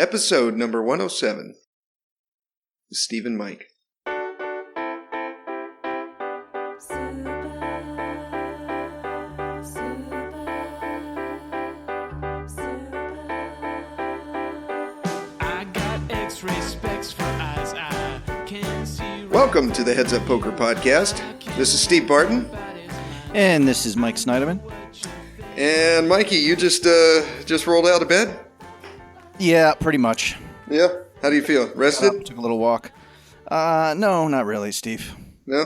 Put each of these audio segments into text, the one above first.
Episode number 107. Steve and Mike. Welcome to the Heads Up Poker Podcast. This is Steve Barton. And this is Mike Snyderman. And Mikey, you just rolled out of bed? Yeah, pretty much. Yeah? How do you feel? Rested? Took a little walk. No, not really, Steve. No?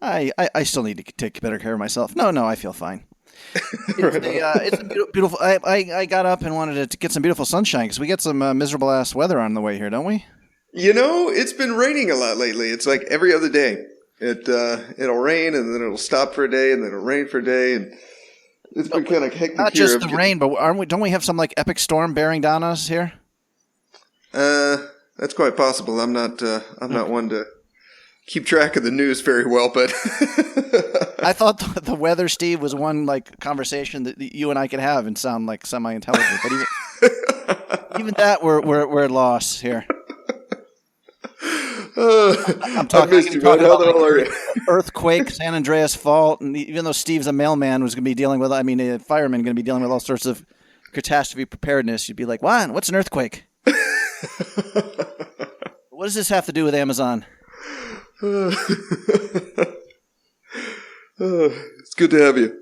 I still need to take better care of myself. No, I feel fine. It's a beautiful... I got up and wanted to get some beautiful sunshine because we get some miserable-ass weather on the way here, don't we? You know, it's been raining a lot lately. It's like every other day. It'll rain, and then it'll stop for a day, and then it'll rain for a day, and it's been kind of hectic. Not just the rain, but don't we have some like epic storm bearing down on us here? That's quite possible. I'm not one to keep track of the news very well, but I thought the weather, Steve, was one like conversation that you and I could have and sound like semi-intelligent. But even that, we're at loss here. I'm talking about earthquake, San Andreas fault, and even though Steve's a mailman who's going to be dealing with, a fireman going to be dealing with all sorts of catastrophe preparedness, you'd be like, "What? What's an earthquake? What does this have to do with Amazon?" It's good to have you.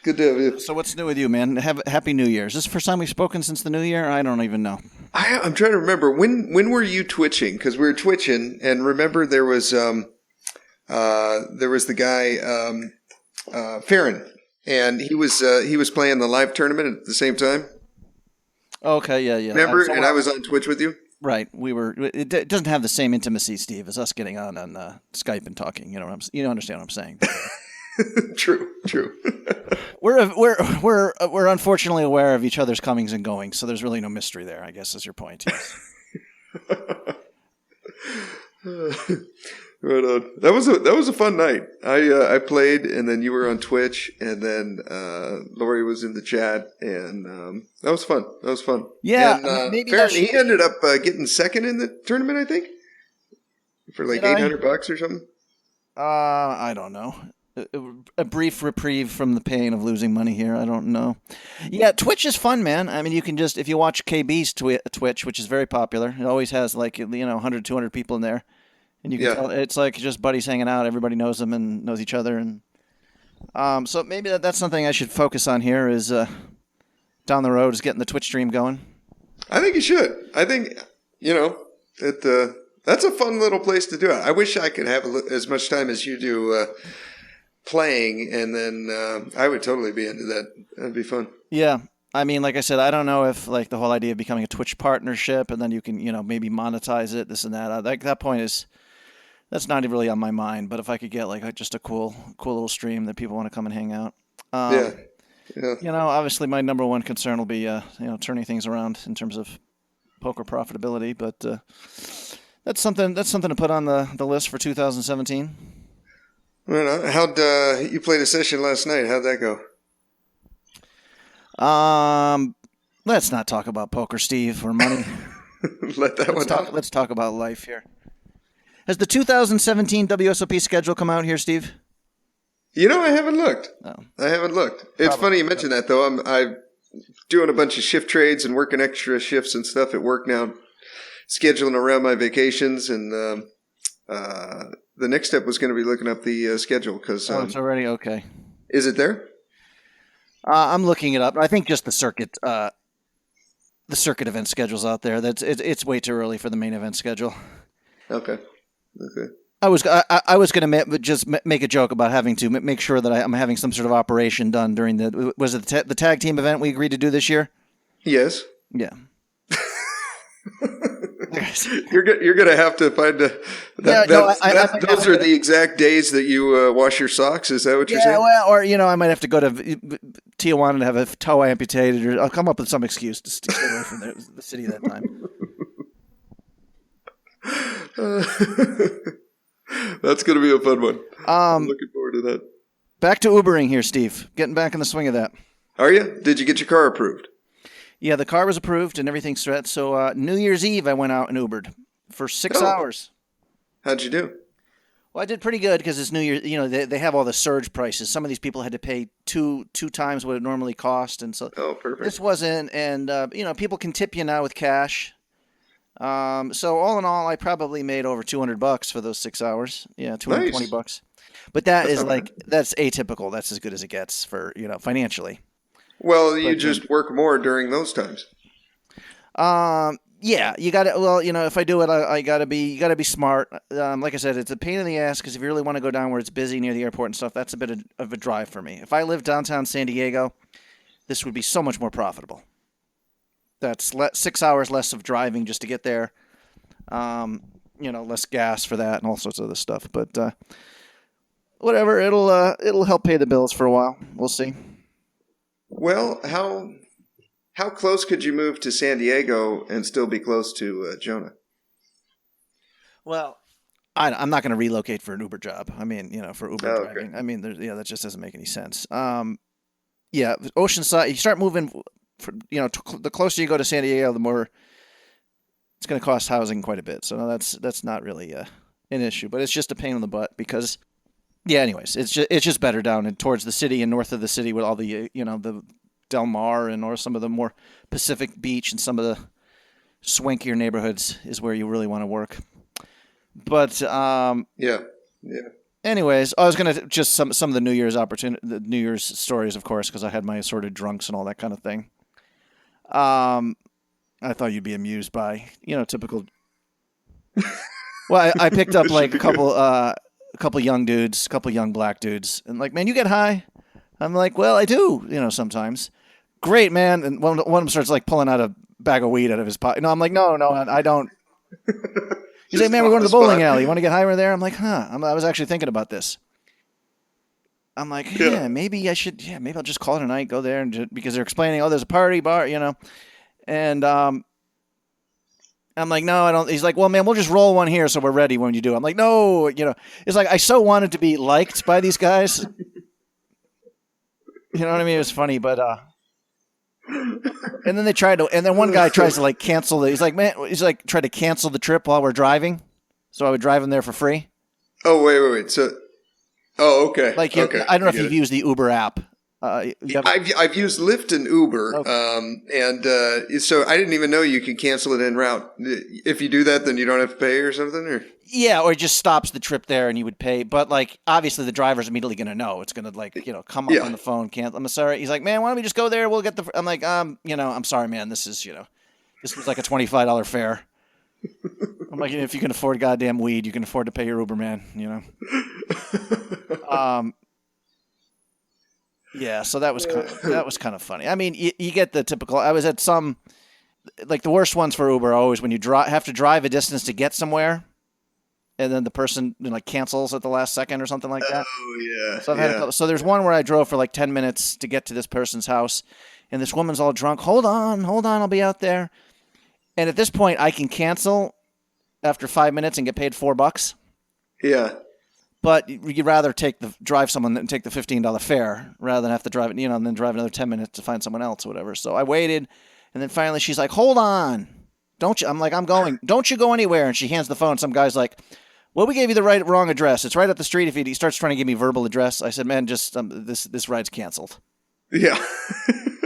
Good to have you. So what's new with you, man? Happy New Year. Is this the first time we've spoken since the New Year? I don't even know. I'm trying to remember. When were you twitching? Because we were twitching, and remember there was the guy Farron, and he was playing the live tournament at the same time. Okay, yeah. Remember? And I was on Twitch with you. Right, we were. It doesn't have the same intimacy, Steve, as us getting on Skype and talking. You know, understand what I'm saying. True. We're unfortunately aware of each other's comings and goings, so there's really no mystery there, I guess, is your point. Yes. Right on. That was a fun night. I played, and then you were on Twitch, and then Lori was in the chat, and that was fun. Yeah, and, maybe he ended up getting second in the tournament, I think, for like $800 or something. I don't know. A brief reprieve from the pain of losing money here. I don't know. Yeah, Twitch is fun, man. I mean, you can just, if you watch KB's Twitch, which is very popular, it always has 100, 200 people in there. And you can tell it's like just buddies hanging out. Everybody knows them and knows each other. And so maybe that's something I should focus on here is down the road is getting the Twitch stream going. I think you should. I think, that's a fun little place to do it. I wish I could have as much time as you do playing, and then I would totally be into that. That'd be fun. Yeah. I mean, like I said, I don't know if like the whole idea of becoming a Twitch partnership and then you can, maybe monetize it, this and that. That point that's not really on my mind. But if I could get like just a cool little stream that people want to come and hang out. Yeah. Obviously my number one concern will be, turning things around in terms of poker profitability. But that's something to put on the list for 2017. Well, how'd you played a session last night? How'd that go? Let's not talk about poker, Steve, or money. Let's talk about life here. Has the 2017 WSOP schedule come out here, Steve? I haven't looked. Oh. I haven't looked. It's funny you mention that, though. I'm doing a bunch of shift trades and working extra shifts and stuff at work now, scheduling around my vacations, and the next step was going to be looking up the schedule because it's already okay. Is it there? I'm looking it up. I think just the circuit event schedule's out there. It's way too early for the main event schedule. Okay. I was going to just make a joke about having to make sure that I'm having some sort of operation done during the tag team event we agreed to do this year? Yes. Yeah. You're going to have to find those are the exact days that you wash your socks. Is that what you're saying? Well, or I might have to go to Tijuana and have a toe amputated, or I'll come up with some excuse to stay away from the city that time. That's going to be a fun one. I'm looking forward to that. Back to Ubering here, Steve. Getting back in the swing of that. Are you? Did you get your car approved? Yeah, the car was approved and everything's set. So New Year's Eve, I went out and Ubered for 6 hours. How'd you do? Well, I did pretty good because it's New Year. You know, they have all the surge prices. Some of these people had to pay two times what it normally cost, and so Perfect. this wasn't. And you know, people can tip you now with cash. So all in all, I probably made over $200 for those 6 hours. Yeah, $220. Nice. But that's atypical. That's as good as it gets for financially. Well, you just work more during those times. Yeah, you got to. Well, if I do it, I gotta be smart. Like I said, it's a pain in the ass because if you really want to go down where it's busy near the airport and stuff, that's a bit of a drive for me. If I lived downtown San Diego, this would be so much more profitable. That's 6 hours less of driving just to get there. Less gas for that and all sorts of other stuff. But whatever, it'll help pay the bills for a while. We'll see. Well, how close could you move to San Diego and still be close to Jonah? Well, I'm not going to relocate for an Uber job. I mean, for Uber driving. Okay. I mean, that just doesn't make any sense. Yeah, Oceanside. You start moving. The closer you go to San Diego, the more it's going to cost housing quite a bit. So no, that's not really an issue, but it's just a pain in the butt because, yeah. Anyways, it's just better down and towards the city and north of the city with all the the Del Mar or some of the more Pacific Beach and some of the swankier neighborhoods is where you really want to work. But yeah. Anyways, I was gonna just some of the New Year's the New Year's stories, of course, because I had my assorted drunks and all that kind of thing. I thought you'd be amused by typical. Well, I picked up like a couple young dudes, a couple young black dudes, and like, man, you get high? I'm like, well, I do, sometimes. Great, man. And one of them starts like pulling out a bag of weed out of his pocket. No, I'm like, no, I don't. He's like, man, we're going to the bowling alley. You want to get high over there? I'm like, huh. I was actually thinking about this. I'm like, yeah, maybe I should. Yeah, maybe I'll just call it a night, go there, and because they're explaining, there's a party bar, and I'm like, no, I don't. He's like, well, man, we'll just roll one here so we're ready when you do. I'm like, no, it's like I so wanted to be liked by these guys. You know what I mean? It was funny, but and then and then one guy tries to like cancel he's like, try to cancel the trip while we're driving. So I would drive him there for free. Oh, wait. So, okay. Like, okay. I don't know if you've used the Uber app. I've used Lyft and Uber, okay. So I didn't even know you could cancel it en route. If you do that, then you don't have to pay or something, or or it just stops the trip there and you would pay. But like, obviously, the driver's immediately going to know. It's going to come up on the phone. Cancel. I'm sorry. He's like, man, why don't we just go there? We'll get the. I'm like, I'm sorry, man. This is this was like a $25 fare. I'm like, if you can afford goddamn weed, you can afford to pay your Uber, man. Yeah, so that was kind of funny. I mean, you get the typical. I was at some, like the worst ones for Uber are always when you have to drive a distance to get somewhere, and then the person cancels at the last second or something like that. Oh yeah. So I've had a couple. So there's one where I drove for like 10 minutes to get to this person's house, and this woman's all drunk. Hold on, I'll be out there. And at this point, I can cancel after 5 minutes and get paid $4. Yeah. But you'd rather drive someone and take the $15 fare rather than have to drive it, and then drive another 10 minutes to find someone else or whatever. So I waited, and then finally she's like, hold on. Don't you? I'm like, I'm going. Don't you go anywhere. And she hands the phone. Some guy's like, well, we gave you the wrong address. It's right up the street. If he starts trying to give me verbal address, I said, man, just this ride's canceled. Yeah.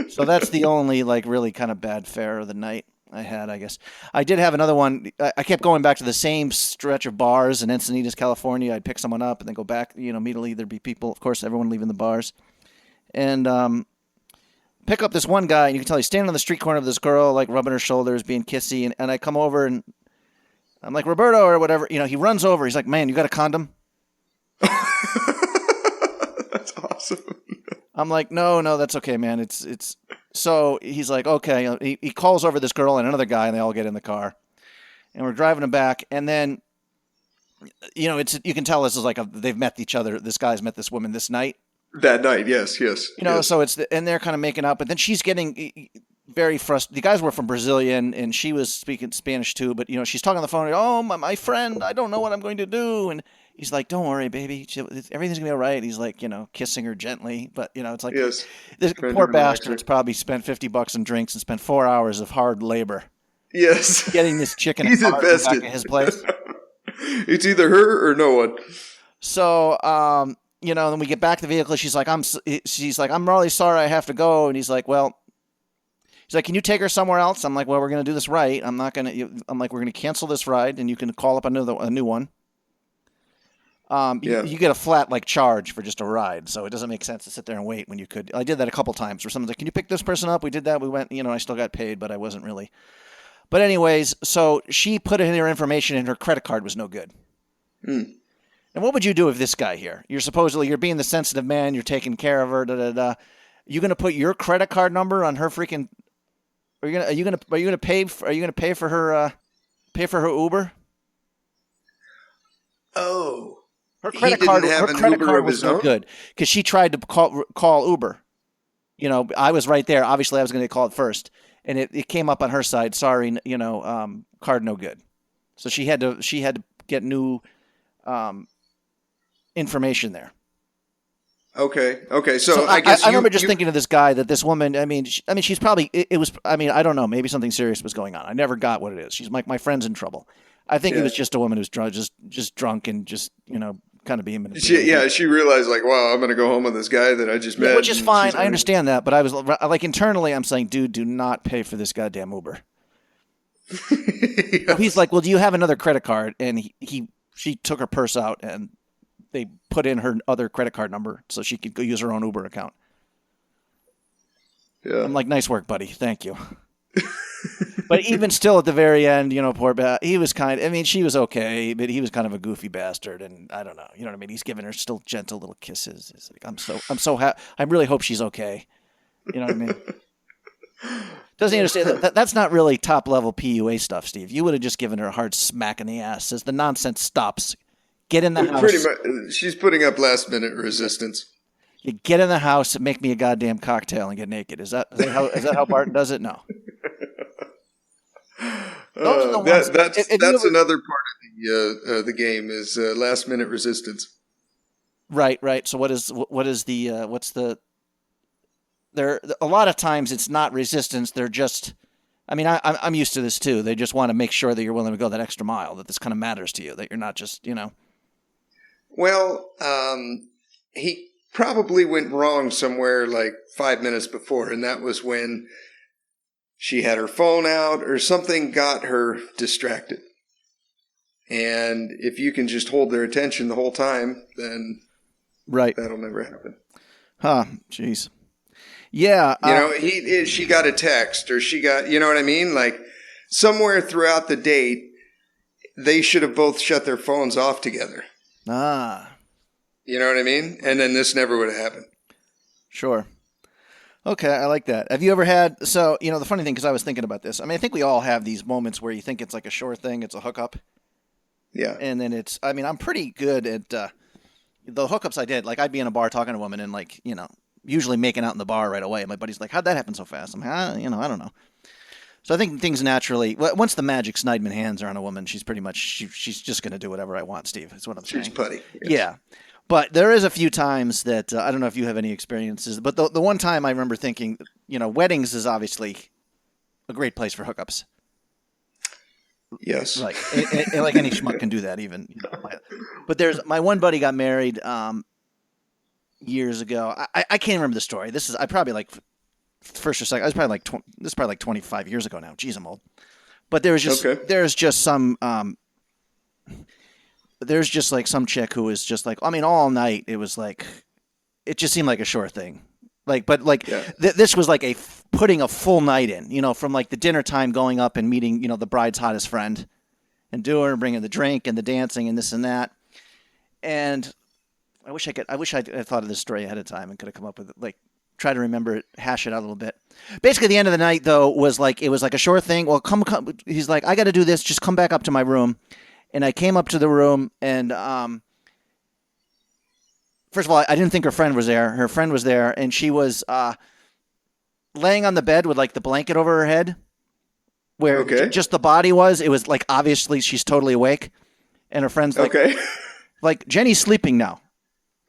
So that's the only really kind of bad fare of the night I had, I guess. I did have another one. I kept going back to the same stretch of bars in Encinitas, California. I'd pick someone up and then go back. Immediately there'd be people, of course, everyone leaving the bars. And pick up this one guy, and you can tell he's standing on the street corner of this girl, rubbing her shoulders, being kissy. And I come over, and I'm like, Roberto or whatever. He runs over. He's like, man, you got a condom? That's awesome. I'm like, no, that's okay, man. It's. So he's like, okay. He calls over this girl and another guy, and they all get in the car, and we're driving them back. And then, you can tell this is they've met each other. This guy's met this woman this night. That night, yes. Yes. So and they're kind of making up, but then she's getting very frustrated. The guys were from Brazilian, and she was speaking Spanish too. But she's talking on the phone. Oh, my friend, I don't know what I'm going to do. And he's like, don't worry, baby. Everything's going to be all right. He's like, kissing her gently. But, it's like Yes. this poor bastard's probably spent $50 in drinks and spent 4 hours of hard labor. Yes. Getting this chicken He's back invested. at his place. It's either her or no one. So, then we get back to the vehicle. She's like, I'm really sorry I have to go. And he's like, can you take her somewhere else? I'm like, well, we're going to do this right. I'm like, we're going to cancel this ride and you can call up a new one. You get a flat charge for just a ride. So it doesn't make sense to sit there and wait when you could. I did that a couple times where someone's like, can you pick this person up? We did that. We went, I still got paid, but I wasn't really. But anyways, so she put in her information and her credit card was no good. And what would you do if this guy here? You're being the sensitive man. You're taking care of her. You going to put your credit card number on her freaking? Are you going to pay for her Uber? Oh, her credit card was no good because she tried to call Uber. I was right there. Obviously, I was going to call it first, and it came up on her side. Sorry, card no good. So she had to get new information there. Okay. So I guess I remember just thinking of this guy that this woman. I mean, she's probably. It was. I mean, I don't know. Maybe something serious was going on. I never got what it is. She's my friend's in trouble. I think it was just a woman who's drunk, just drunk and just kind of being manipulated. She realized wow, I'm going to go home with this guy that I just met, which is fine. I understand that, but I was internally, I'm saying, dude, do not pay for this goddamn Uber. So he's like, well, do you have another credit card? And she took her purse out and they put in her other credit card number so she could go use her own Uber account. Yeah. I'm like, nice work, buddy. Thank you. But even still at the very end, poor he was she was okay, but he was kind of a goofy bastard. And I don't know, you know what I mean? He's giving her still gentle little kisses. It's like, I'm so happy. I really hope she's okay. You know what I mean? Doesn't he understand that's not really top level PUA stuff, Steve? You would have just given her a hard smack in the ass as the nonsense stops. Get in the house. Pretty much, she's putting up last minute resistance. You get in the house and make me a goddamn cocktail and get naked. Is that how Barton does it? No. That's another part of the game is last minute resistance. Right. So what's there? A lot of times it's not resistance. They're just. I mean, I'm used to this too. They just want to make sure that you're willing to go that extra mile. That this kind of matters to you. That you're not just Well, he probably went wrong somewhere 5 minutes before, and that was when she had her phone out or something got her distracted. And if you can just hold their attention the whole time, then that'll never happen. Huh, jeez. Yeah. She got a text or she got, you know what I mean? Somewhere throughout the date, they should have both shut their phones off together. Ah. You know what I mean? And then this never would have happened. Sure. Okay, I like that. Have you ever had, the funny thing, because I was thinking about this, I mean, I think we all have these moments where you think it's like a sure thing, it's a hookup. Yeah. And then I'm pretty good at the hookups I did. I'd be in a bar talking to a woman and usually making out in the bar right away. My buddy's like, how'd that happen so fast? I'm like, I don't know. So I think things naturally, once the magic Sneidman hands are on a woman, she's pretty much, she's just going to do whatever I want, Steve. That's what I'm saying. She's putty. Yes. Yeah. But there is a few times that, I don't know if you have any experiences, but the one time I remember thinking, weddings is obviously a great place for hookups. Yes. Like any schmuck can do that even. But my one buddy got married years ago. I can't remember the story. I probably first or second. I was probably this is probably 25 years ago now. Jeez, I'm old. But there's just some some chick who was just all night. It was it just seemed like a sure thing. This was putting a full night in, from the dinner time going up and meeting, the bride's hottest friend and bringing the drink and the dancing and this and that. And I wish I'd thought of this story ahead of time and could have come up with it. Try to remember it, hash it out a little bit. Basically, the end of the night though was it was a sure thing. Well, come. He's like, I got to do this. Just come back up to my room. And I came up to the room, and first of all, I didn't think her friend was there. Her friend was there, and she was laying on the bed with the blanket over her head, where just the body was. It was obviously she's totally awake, and her friend's like, Jenny's sleeping now.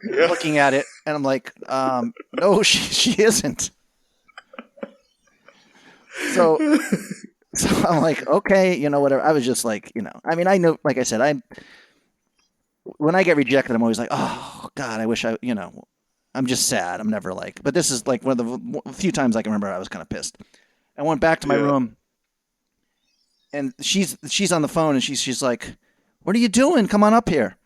Yeah. Looking at it, and I'm like, no, she isn't. So I'm like, okay, whatever. I was just like, I mean, I know, like I said, when I get rejected, I'm always like, oh God, I wish I'm just sad. I'm never like, but this is like one of the few times I can remember I was kind of pissed. I went back to my room, and she's on the phone, and she's like, what are you doing? Come on up here.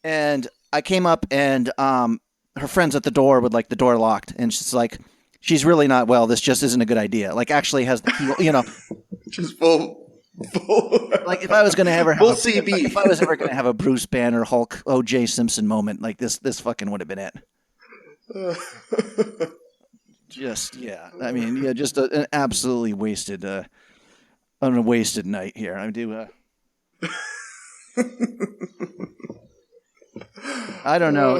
And I came up, and her friend's at the door with like the door locked, and she's like, she's really not well. This just isn't a good idea. Like, actually has the just full. Like, if I was going to ever full CB. If I was ever going to have a Bruce Banner, Hulk, O.J. Simpson moment, like this fucking would have been it. Just I mean, just an absolutely wasted night here. I do. I don't know.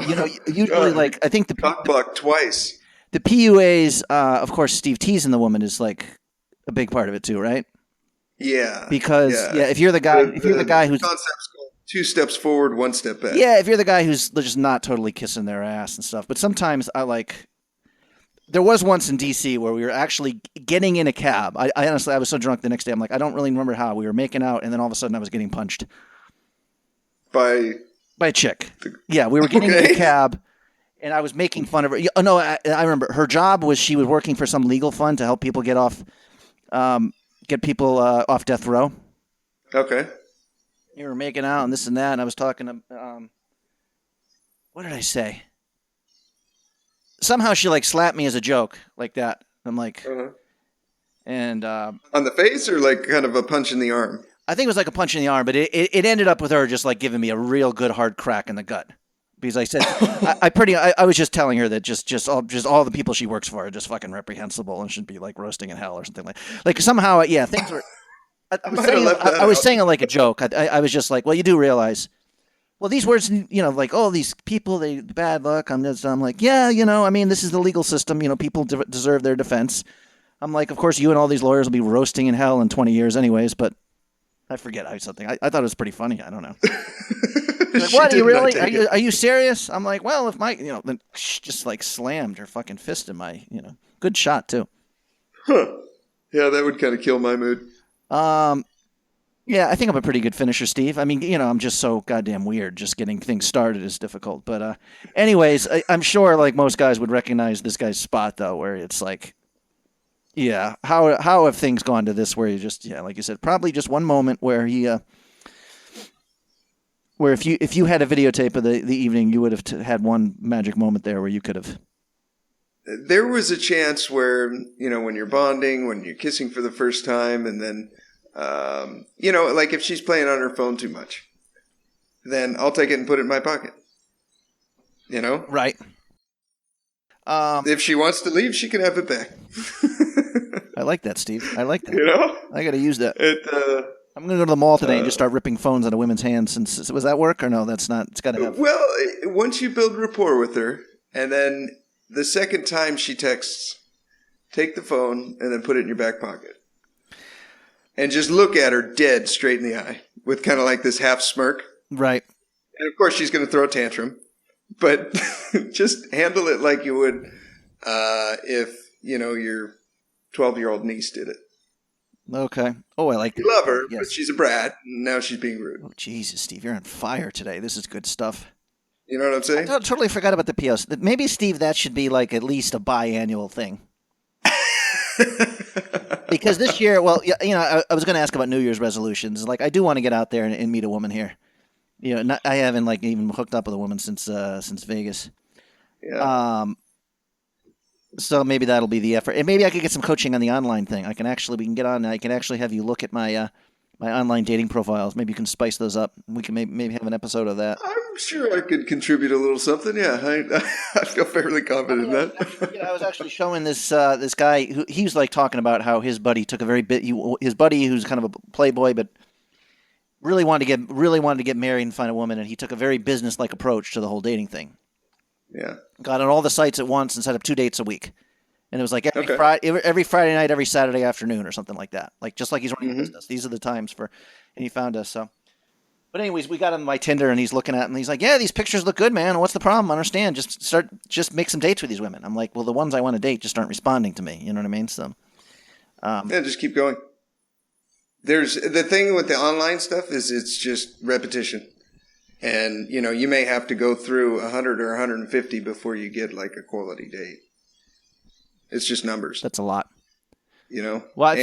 Usually, like, I think the cockblock twice. The PUAs, of course, Steve teasing the woman is like a big part of it too, right? Yeah. Because if you're the guy, who's concept's called 2 steps forward, 1 step back. Yeah, if you're the guy who's just not totally kissing their ass and stuff. But sometimes there was once in DC where we were actually getting in a cab. I honestly, I was so drunk the next day. I'm like, I don't really remember how we were making out, and then all of a sudden I was getting punched by a chick. Yeah, we were getting in a cab. And I was making fun of her. Oh, no, I remember. Her job was she was working for some legal fund to help people get people off death row. Okay. You were making out and this and that, and I was talking to, what did I say? Somehow she like slapped me as a joke like that. I'm like, and on the face or like kind of a punch in the arm? I think it was like a punch in the arm, but it ended up with her just like giving me a real good hard crack in the gut. Because I said, I was just telling her that just all the people she works for are just fucking reprehensible and should be like roasting in hell or something like somehow things were. I was saying it like a joke. I was just like, well, you do realize, well, these words, like, oh, these people, they bad luck. I'm like, yeah, I mean, this is the legal system. People deserve their defense. I'm like, of course, you and all these lawyers will be roasting in hell in 20 years, anyways. But I forget something. I thought it was pretty funny. I don't know. Like, what, are you really? Are you serious? I'm like, well, if my, then just like slammed her fucking fist in my, good shot too. Huh. Yeah, that would kind of kill my mood. Yeah, I think I'm a pretty good finisher, Steve. I mean, I'm just so goddamn weird. Just getting things started is difficult. But anyways, I'm sure like most guys would recognize this guy's spot though, where it's like, yeah, how have things gone to this where you just, like you said, probably just one moment where he. Where if you had a videotape of the evening, you would have had one magic moment there where you could have. There was a chance where, when you're bonding, when you're kissing for the first time, and then, like if she's playing on her phone too much, then I'll take it and put it in my pocket. Right. If she wants to leave, she can have it back. I like that, Steve. I like that. I got to use that. I'm going to go to the mall today and just start ripping phones out of women's hands. Was that work or no? That's not. It's got to have. Well, once you build rapport with her, and then the second time she texts, take the phone and then put it in your back pocket. And just look at her dead straight in the eye with kind of like this half smirk. Right. And of course she's going to throw a tantrum. But just handle it like you would if, your 12-year-old niece did it. Okay. Oh, I like that. You love her, yes. But she's a brat, and now she's being rude. Oh, Jesus, Steve, you're on fire today. This is good stuff. You know what I'm saying? I totally forgot about the POs. Maybe, Steve, that should be like at least a biannual thing. Because this year, well, I was going to ask about New Year's resolutions. Like, I do want to get out there and meet a woman here. I haven't like even hooked up with a woman since Vegas. Yeah. So maybe that'll be the effort, and maybe I could get some coaching on the online thing. We can get on. I can actually have you look at my my online dating profiles. Maybe you can spice those up. We can maybe have an episode of that. I'm sure I could contribute a little something. Yeah, I feel fairly confident in that. I was actually showing this guy who he was like talking about how his buddy took his buddy who's kind of a playboy, but really wanted to get married and find a woman, and he took a very business-like approach to the whole dating thing. Yeah. Got on all the sites at once and set up 2 dates a week. And it was like every Friday night, every Saturday afternoon or something like that. Like just like he's running a business. These are the times and he found us. So But anyways, we got him my Tinder, and he's looking at it, and he's like, "Yeah, these pictures look good, man. What's the problem? I understand. Just make some dates with these women." I'm like, "Well, the ones I want to date just aren't responding to me." You know what I mean? So, yeah, just keep going. There's the thing with the online stuff is it's just repetition, and you may have to go through 100 or 150 before you get like a quality date. It's just numbers. That's a lot. Well,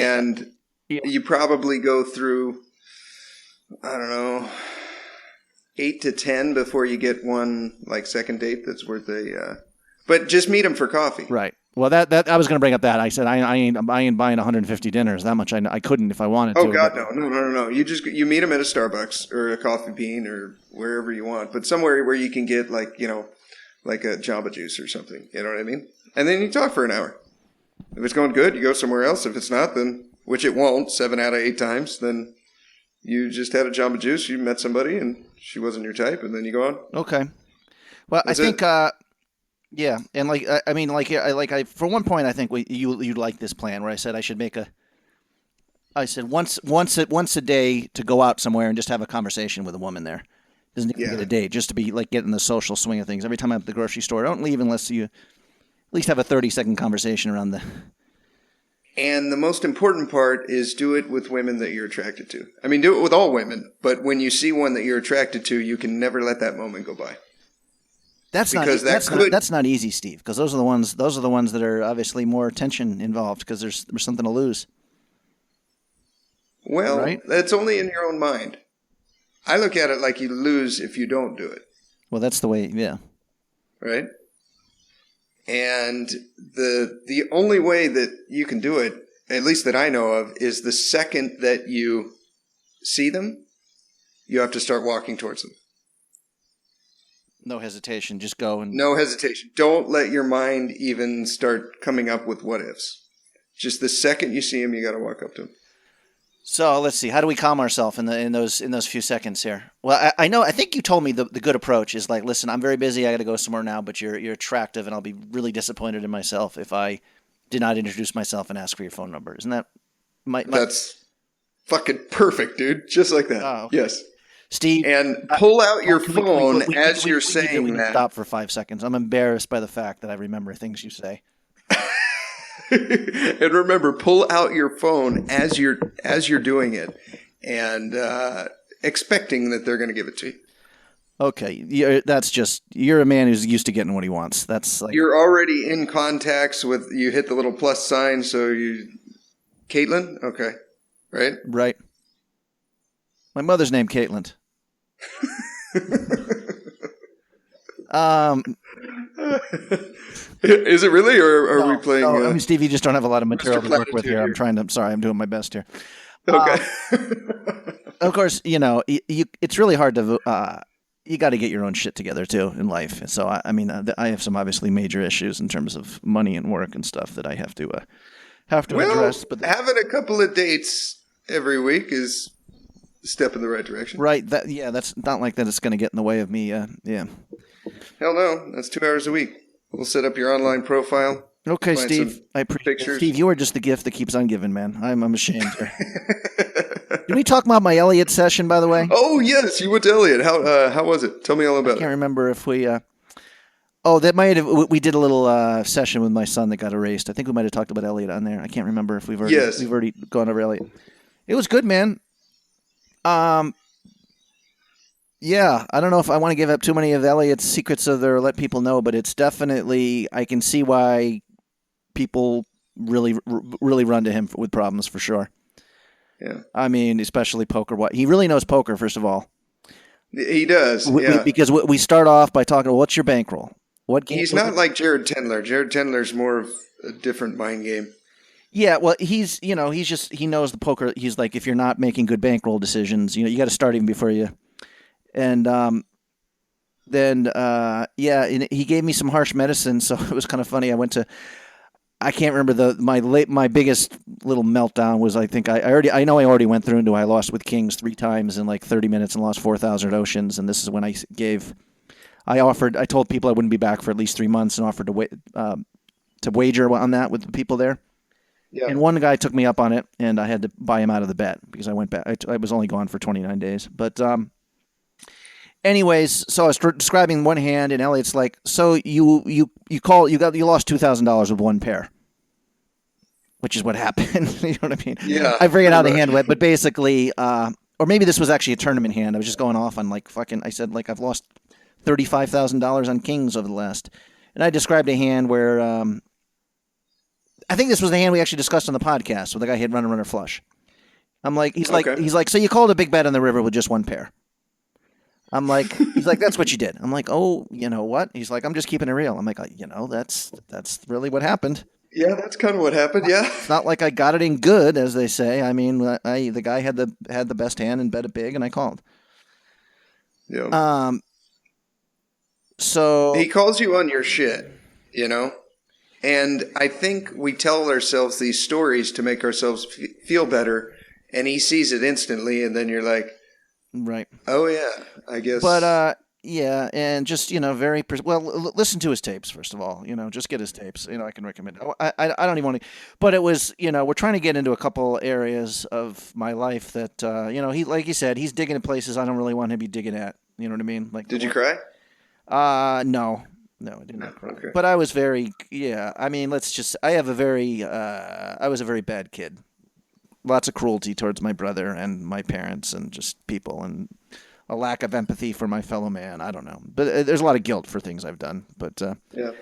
you probably go through, I don't know, 8 to 10 before you get one like second date that's worth but just meet them for coffee. Right. Well, that I was going to bring up that. I said I ain't buying 150 dinners. That much I couldn't if I wanted to. Oh God, no. You meet them at a Starbucks or a Coffee Bean or wherever you want, but somewhere where you can get like a Jamba Juice or something. You know what I mean? And then you talk for an hour. If it's going good, you go somewhere else. If it's not, then, which it won't, 7 out of 8 times, then you just had a Jamba Juice, you met somebody, and she wasn't your type, and then you go on. Okay. Well, I think, yeah, and for one point, I think you'd like this plan where I said I should make once a day to go out somewhere and just have a conversation with a woman there. Doesn't even get a date, just to be like getting the social swing of things. Every time I'm at the grocery store, don't leave unless you at least have a 30-second conversation around the... And the most important part is do it with women that you're attracted to. I mean, do it with all women, but when you see one that you're attracted to, you can never let that moment go by. That's not easy, Steve, because those are the ones that are obviously more tension involved because there's something to lose. Well, right? That's only in your own mind. I look at it like you lose if you don't do it. Well, that's the way, yeah. Right? And the only way that you can do it, at least that I know of, is the second that you see them, you have to start walking towards them. No hesitation, just go. And no hesitation. Don't let your mind even start coming up with what ifs. Just the second you see them, you got to walk up to them. So let's see. How do we calm ourselves in those few seconds here? Well, I think you told me the good approach is like, listen, I'm very busy. I got to go somewhere now, but you're attractive, and I'll be really disappointed in myself if I did not introduce myself and ask for your phone number. Isn't that That's fucking perfect, dude. Just like that. Oh, okay. Yes. Steve, and pull out your phone as you're saying that. Stop for 5 seconds. I'm embarrassed by the fact that I remember things you say. And remember, pull out your phone as you're doing it, and expecting that they're going to give it to you. Okay, you're a man who's used to getting what he wants. That's like you're already in contacts with. You hit the little plus sign, so Caitlin, okay, right? Right. My mother's named Caitlin. Is it really, or are we playing? No, I mean, Steve, you just don't have a lot of material to work with here. I'm sorry, I'm doing my best here. Okay. Of course, it's really hard to. You got to get your own shit together too in life. So I mean, I have some obviously major issues in terms of money and work and stuff that I have to address. But having a couple of dates every week is a step in the right direction. Right. That's not like that. It's going to get in the way of me. Yeah. Hell no. That's 2 hours a week. We'll set up your online profile. Okay, Steve. I appreciate it. Steve, you are just the gift that keeps on giving, man. I'm ashamed here. Did we talk about my Elliot session, by the way? Oh, yes. You went to Elliot. How was it? Tell me all about it. I can't remember if we... we did a little session with my son that got erased. I think we might have talked about Elliot on there. I can't remember if we've already gone over Elliot. It was good, man. Yeah, I don't know if I want to give up too many of Elliot's secrets or let people know, but it's definitely, I can see why people really run to him with problems for sure. Yeah. I mean, especially poker. He really knows poker, first of all. He does, because we start off by talking, what's your bankroll? What game? He's not like Jared Tendler. Jared Tendler's more of a different mind game. Yeah, well, he knows the poker. He's like, if you're not making good bankroll decisions, you got to start even before you... And then he gave me some harsh medicine, so it was kind of funny. I can't remember my biggest little meltdown was, I think I already went through into I lost with kings 3 times in like 30 minutes and lost 4,000 oceans, and this is when I told people I wouldn't be back for at least 3 months and offered to wager on that with the people there. Yeah. And one guy took me up on it, and I had to buy him out of the bet because I went back. I was only gone for 29 days, but Anyways, so I was describing one hand, and Elliot's like, "So you lost $2,000 with one pair," which is what happened. You know what I mean? Yeah. I forget how the hand went, but basically, or maybe this was actually a tournament hand. I was just going off on like fucking. I said like I've lost $35,000 on kings over the last, and I described a hand where I think this was the hand we actually discussed on the podcast where the guy hit runner flush. I'm like, he's like, so you called a big bet on the river with just one pair. I'm like, he's like, that's what you did. I'm like, oh, you know what? He's like, I'm just keeping it real. I'm like, that's really what happened. Yeah, that's kind of what happened. Yeah, it's not like I got it in good, as they say. I mean, the guy had the best hand and bet it big, and I called. Yeah. So he calls you on your shit, you know, and I think we tell ourselves these stories to make ourselves feel better, and he sees it instantly, and then you're like. Right. Oh yeah, I guess. But yeah, and just listen to his tapes first of all. Just get his tapes. I can recommend. I don't even want to. But it was we're trying to get into a couple areas of my life that he like you said he's digging in places I don't really want him to be digging at. You know what I mean? Like. Did you cry? No, I did not cry. Okay. But I was very I mean, I was a very bad kid. Lots of cruelty towards my brother and my parents and just people and a lack of empathy for my fellow man. I don't know. But there's a lot of guilt for things I've done. But yeah.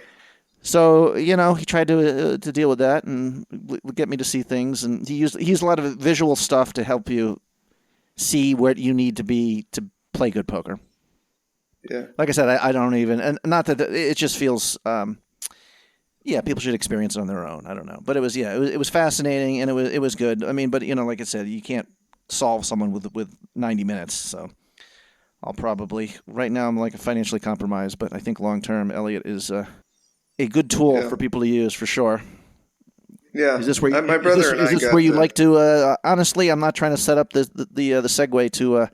So, he tried to deal with that and get me to see things. And he used a lot of visual stuff to help you see what you need to be to play good poker. Yeah. Like I said, I don't even, and not that it just feels, people should experience it on their own. I don't know, but it was fascinating and it was good. I mean, but like I said, you can't solve someone with 90 minutes. So I'll probably right now I'm like financially compromised, but I think long term Elliot is a good tool for people to use for sure. Yeah, is this where my brother and I got is this where you'd like to? Honestly, I'm not trying to set up the segue to a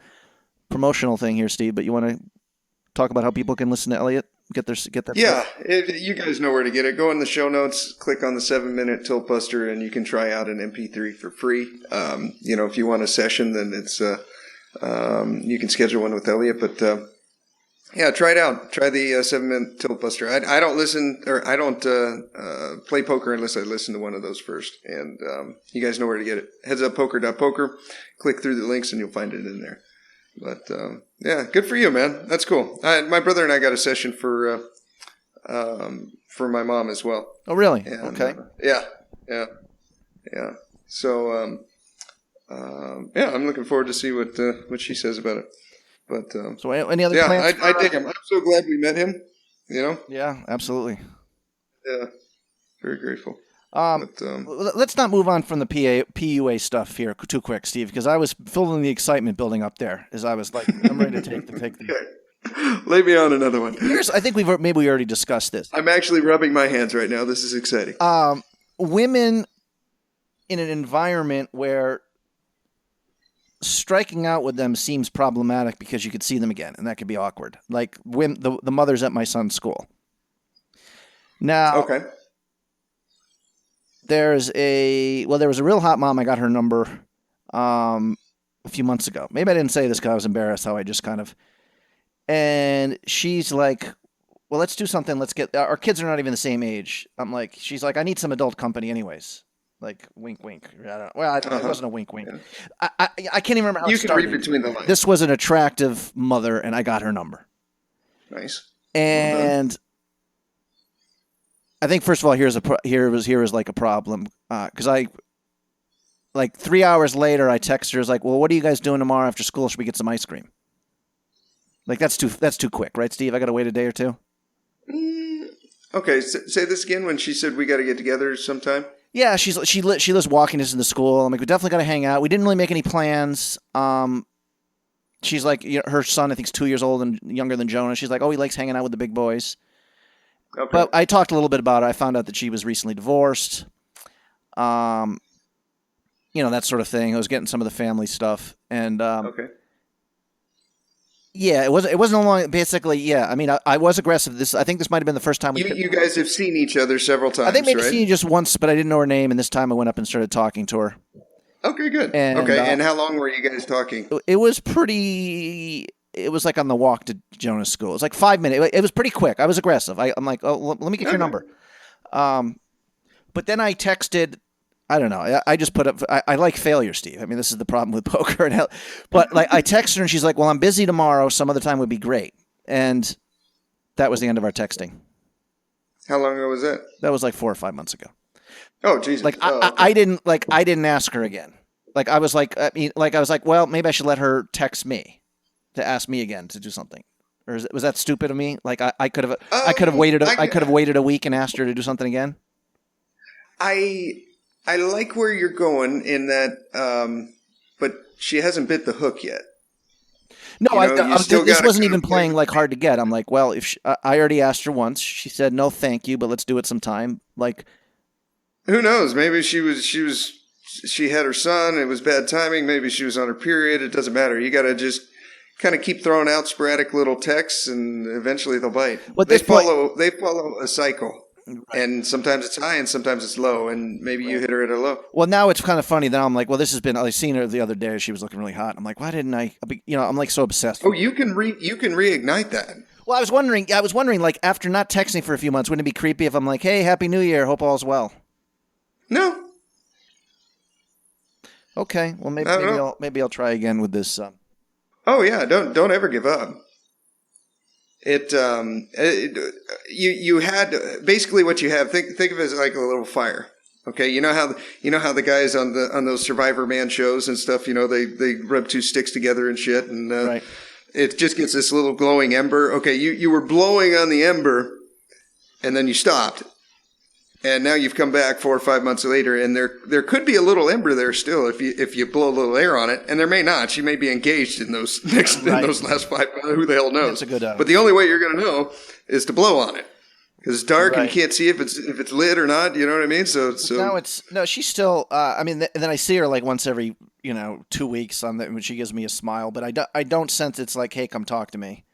promotional thing here, Steve, but you want to talk about how people can listen to Elliot? Get that. Yeah, you guys know where to get it. Go in the show notes, click on the 7-minute Tilt Buster, and you can try out an MP3 for free. If you want a session, then it's you can schedule one with Elliot. But try it out. Try the 7-minute Tilt Buster. I don't listen or I don't play poker unless I listen to one of those first. And you guys know where to get it. HeadsUpPoker.Poker. Click through the links and you'll find it in there. But good for you, man. That's cool. My brother and I got a session for my mom as well. Oh, really? And, okay. Yeah. So I'm looking forward to see what she says about it. But so any other plans? I dig him. I'm so glad we met him. Yeah, absolutely. Yeah, very grateful. Let's not move on from the PUA stuff here too quick, Steve, because I was feeling the excitement building up there as I was like, I'm ready to take the. Lay me on another one. I think we already discussed this. I'm actually rubbing my hands right now. This is exciting. Women in an environment where striking out with them seems problematic because you could see them again, and that could be awkward. Like the mothers at my son's school. Now, okay. There was a real hot mom. I got her number a few months ago. Maybe I didn't say this because I was embarrassed how I just kind of... And she's like, well, let's do something. Let's get... Our kids are not even the same age. She's like, I need some adult company anyways. Like, wink, wink. It wasn't a wink, wink. Yeah. I can't even remember how it started. You can read between the lines. This was an attractive mother, and I got her number. Nice. And... I think first of all, here was like a problem because I like 3 hours later I text her, like, well, what are you guys doing tomorrow after school? Should we get some ice cream? Like that's too quick, right, Steve? I got to wait a day or two. Okay, say this again. When she said we got to get together sometime. Yeah, she lives walking distance to school. I'm like, we definitely got to hang out. We didn't really make any plans. She's like, her son I think is 2 years old and younger than Jonah. She's like, oh, he likes hanging out with the big boys. Okay. But I talked a little bit about it. I found out that she was recently divorced. That sort of thing. I was getting some of the family stuff, and okay. Yeah, it wasn't long. Basically, yeah. I mean, I was aggressive. I think this might have been the first time you guys have seen each other several times. I think maybe right? seen you just once, but I didn't know her name. And this time I went up and started talking to her. Okay, good. And how long were you guys talking? It was pretty. it was like on the walk to Jonah's school. It was like 5 minutes. It was pretty quick. I was aggressive. I'm like, oh, let me get your number. But then I texted. I don't know. I just put up. I like failure, Steve. I mean, this is the problem with poker. But like, I texted her and she's like, "Well, I'm busy tomorrow. Some other time would be great." And that was the end of our texting. How long ago was that? That was like 4 or 5 months ago. Oh, Jesus. Like okay. I didn't ask her again. Like I was like, well, maybe I should let her text me to ask me again to do something. Or was that stupid of me? Like I could have waited. I could have waited a week and asked her to do something again. I like where you're going in that, but she hasn't bit the hook yet. No, this wasn't even playing like hard to get. I'm like, well, if I already asked her once, she said no, thank you, but let's do it sometime. Like, who knows? Maybe she had her son. It was bad timing. Maybe she was on her period. It doesn't matter. You got to just kind of keep throwing out sporadic little texts, and eventually they'll bite. They follow a cycle. Right. And sometimes it's high and sometimes it's low, and maybe you hit her at a low. Well, now it's kind of funny. Then I'm like, well, I seen her the other day. She was looking really hot. I'm like, why didn't I? I'm like so obsessed. Oh, you can reignite that. Well, I was wondering, like, after not texting for a few months, wouldn't it be creepy if I'm like, hey, Happy New Year, hope all's well? No. Okay. Well, maybe I'll try again with this. Oh yeah, don't ever give up. You had basically what you have. Think of it as like a little fire. Okay, you know how the guys on those Survivor Man shows and stuff. They rub two sticks together and shit, and right. It just gets this little glowing ember. Okay, you were blowing on the ember, and then you stopped, and now you've come back 4 or 5 months later, and there could be a little ember there still if you blow a little air on it, and there may not. She may be engaged in those in those last 5. Who the hell knows? That's a good. But the only way you're going to know is to blow on it, because it's dark and you can't see if it's lit or not. You know what I mean? So she's still. I mean, and then I see her like once every 2 weeks when she gives me a smile, but I don't sense it's like, hey, come talk to me.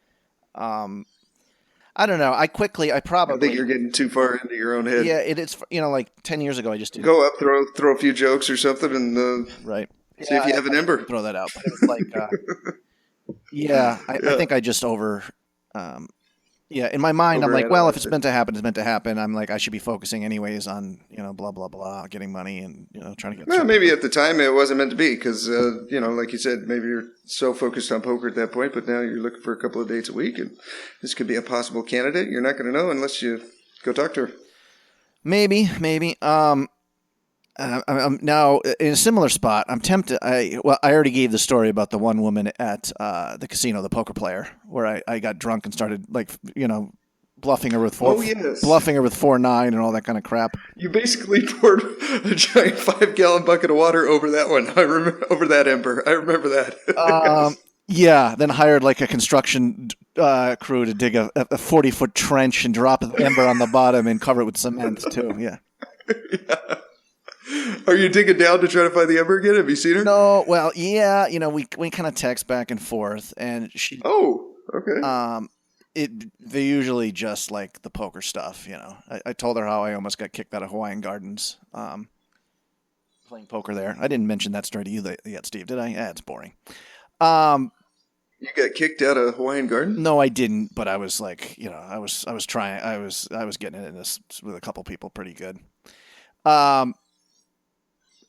I don't know. I think you're getting too far into your own head. Yeah, it's like 10 years ago I just did. Go up, throw a few jokes or something, and right. See if you have an ember. Throw that out. But it was like, I think I just over. In my mind, I'm like, well, if it's meant to happen, it's meant to happen. I'm like, I should be focusing anyways on blah blah blah, getting money and trying to get. Well, maybe at the time it wasn't meant to be because like you said, maybe you're so focused on poker at that point, but now you're looking for a couple of dates a week, and this could be a possible candidate. You're not going to know unless you go talk to her. Maybe. I'm now in a similar spot. I'm tempted. I already gave the story about the one woman at the casino, the poker player, where I got drunk and started bluffing her with 4-9 and all that kind of crap. You basically poured a giant 5-gallon bucket of water over that one. I remember over that ember. I remember that. Yeah. Then hired like a construction crew to dig a 40-foot trench and drop the ember on the bottom and cover it with cement too. Yeah. Yeah. Are you digging down to try to find the ember again? Have you seen her? No. Well, yeah. We kind of text back and forth, and she. Oh, okay. They usually just like the poker stuff. I told her how I almost got kicked out of Hawaiian Gardens, playing poker there. I didn't mention that story to you yet, Steve. Did I? Yeah, it's boring. You got kicked out of Hawaiian Garden? No, I didn't. But I was like, I was trying. I was getting into this with a couple people pretty good.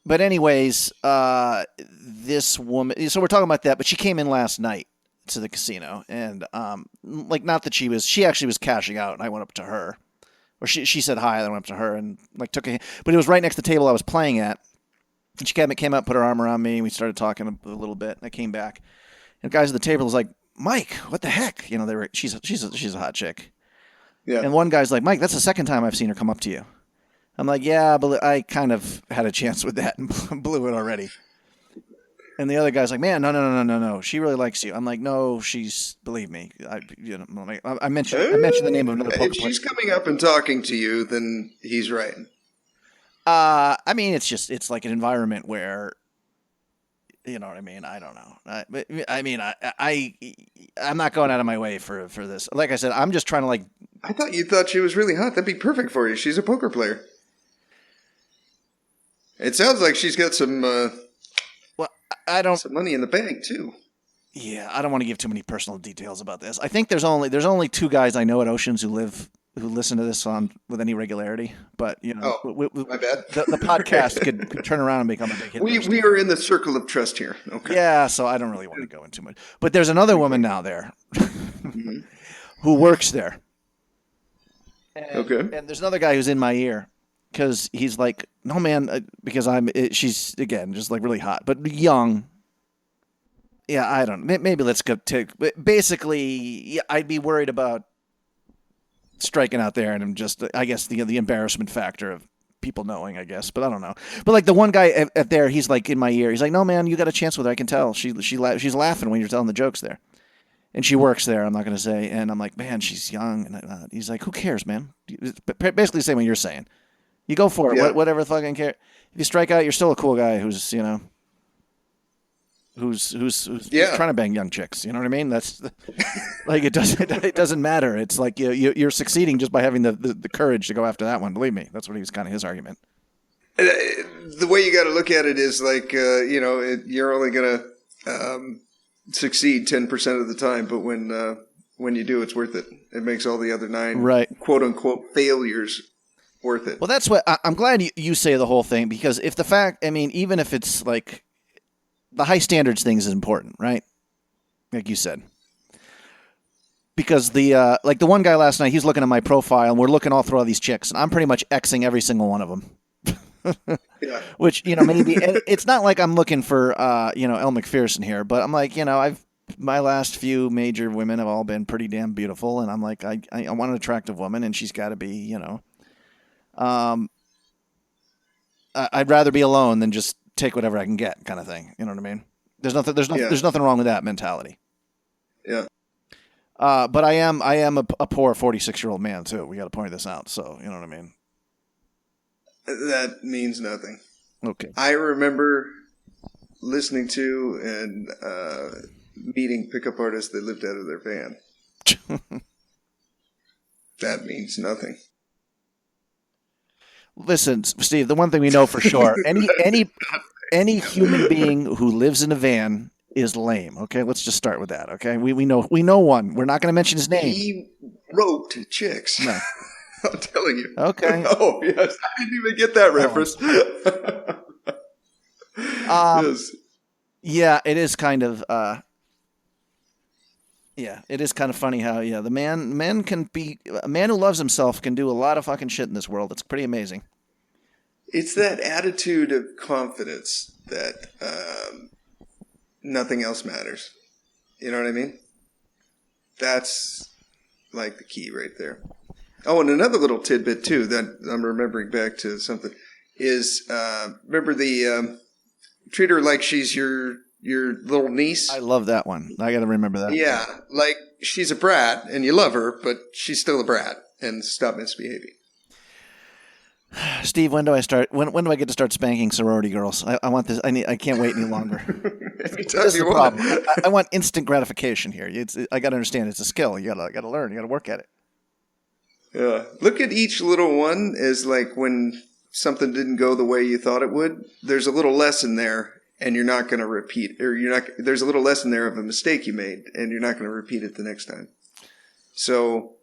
But anyways, this woman, so we're talking about that, but she came in last night to the casino and, not that she actually was cashing out and I went up to her, or she said hi and I went up to her and took but it was right next to the table I was playing at. And she came up, put her arm around me, and we started talking a little bit, and I came back and the guys at the table was like, Mike, what the heck? She's a hot chick. Yeah. And one guy's like, Mike, that's the second time I've seen her come up to you. I'm like, yeah, but I kind of had a chance with that and blew it already. And the other guy's like, man, no. She really likes you. I'm like, no, believe me. I mentioned the name of another poker player. If she's coming up and talking to you, then he's right. I mean, it's like an environment where, you know what I mean? I don't know. I'm not going out of my way for this. Like I said, I'm just trying to I thought you thought she was really hot. That'd be perfect for you. She's a poker player. It sounds like she's got some. Well, I don't. Some money in the bank too. Yeah, I don't want to give too many personal details about this. I think there's only two guys I know at Oceans who listen to this on with any regularity. But my bad. The podcast could turn around and become a big hit. We are in the circle of trust here. Okay. Yeah, so I don't really want to go into much. But there's another woman now there who works there. And there's another guy who's in my ear because he's like, no man, because she's again just like really hot but young. Yeah, I don't. Maybe let's go to. Basically, I'd be worried about striking out there, and I'm just. I guess the embarrassment factor of people knowing. I guess, but I don't know. But like the one guy at there, he's like in my ear. He's like, "No, man, you got a chance with her. I can tell. She's laughing when you're telling the jokes there, and she works there. I'm not going to say." And I'm like, "Man, she's young." And he's like, "Who cares, man?" Basically, saying what you're saying. You go for it. Yeah. Whatever fucking care. If you strike out, you're still a cool guy who's who's trying to bang young chicks. You know what I mean? That's like it doesn't matter. It's like you're succeeding just by having the courage to go after that one. Believe me, that's what he was kind of his argument. The way you got to look at it is like you're only gonna succeed 10% of the time, but when you do, it's worth it. It makes all the other 9 quote unquote failures worth it. Well, that's what I'm glad you say the whole thing, because if the fact, I mean, even if it's like. The high standards thing is important, right? Like you said. Because the one guy last night, he's looking at my profile, and we're looking all through all these chicks, and I'm pretty much Xing every single one of them. Yeah. Which, maybe it's not like I'm looking for Elle McPherson here, but I'm like, my last few major women have all been pretty damn beautiful, and I'm like, I want an attractive woman, and she's got to be, I'd rather be alone than just take whatever I can get, kind of thing. You know what I mean? There's nothing wrong with that mentality. Yeah. But I am a poor 46-year-old man too. We got to point this out. So you know what I mean? That means nothing. Okay. I remember listening to and meeting pickup artists that lived out of their van. That means nothing. Listen, Steve, the one thing we know for sure, any human being who lives in a van is lame. Okay, let's just start with that. Okay, we know one. We're not going to mention his name. He wrote chicks. No. I'm telling you. Okay. Oh yes, I didn't even get that reference. Yes. Yeah, it is kind of. Yeah, it is kind of funny how the man can be a man who loves himself can do a lot of fucking shit in this world. It's pretty amazing. It's that attitude of confidence that nothing else matters. You know what I mean? That's like the key right there. Oh, and another little tidbit too that I'm remembering back to something is remember the treat her like she's your little niece. I love that one. I got to remember that. Yeah, like she's a brat and you love her, but she's still a brat, and stop misbehaving. Steve, when do I start? When do I get to start spanking sorority girls? I want this. I can't wait any longer. Anytime This is you the want. problem. I want instant gratification here. I got to understand it's a skill. You got to learn. You got to work at it. Yeah. Look at each little one as like when something didn't go the way you thought it would. There's a little lesson there, and you're not going to repeat, or you're not. There's a little lesson there of a mistake you made, and you're not going to repeat it the next time. So,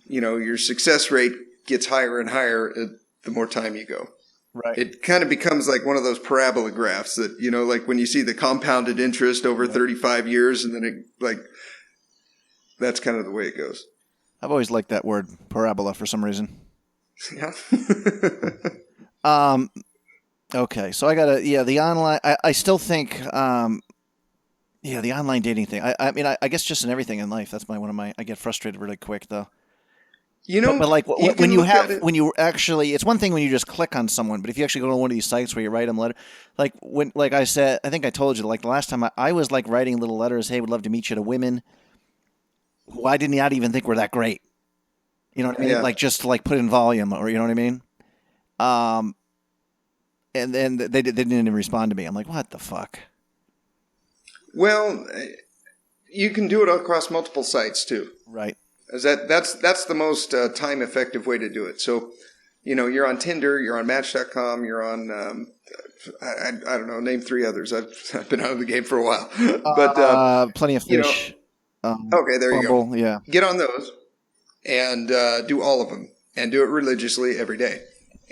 your success rate gets higher and higher the more time you go. Right. It kind of becomes like one of those parabola graphs that, like when you see the compounded interest over 35 years, and then it that's kind of the way it goes. I've always liked that word, parabola, for some reason. Yeah. Okay, so I gotta, the online, I still think, the online dating thing. I guess just in everything in life, that's I get frustrated really quick though. But like when you actually, it's one thing when you just click on someone, but if you actually go to one of these sites where you write them letter, like I said, I think I told you, like the last time I was like writing little letters, hey, would love to meet you, to women who I did not even think were that great. You know what I mean? Yeah. Like just to like put in volume, or you know what I mean? And then they didn't even respond to me. I'm like, what the fuck? Well, you can do it across multiple sites too. Right. That's the most time effective way to do it. So you're on Tinder, you're on Match.com, you're on, I don't know, name 3 others. I've been out of the game for a while. But, Plenty of Fish. Okay, there you Bumble, go. Yeah. Get on those and do all of them and do it religiously every day.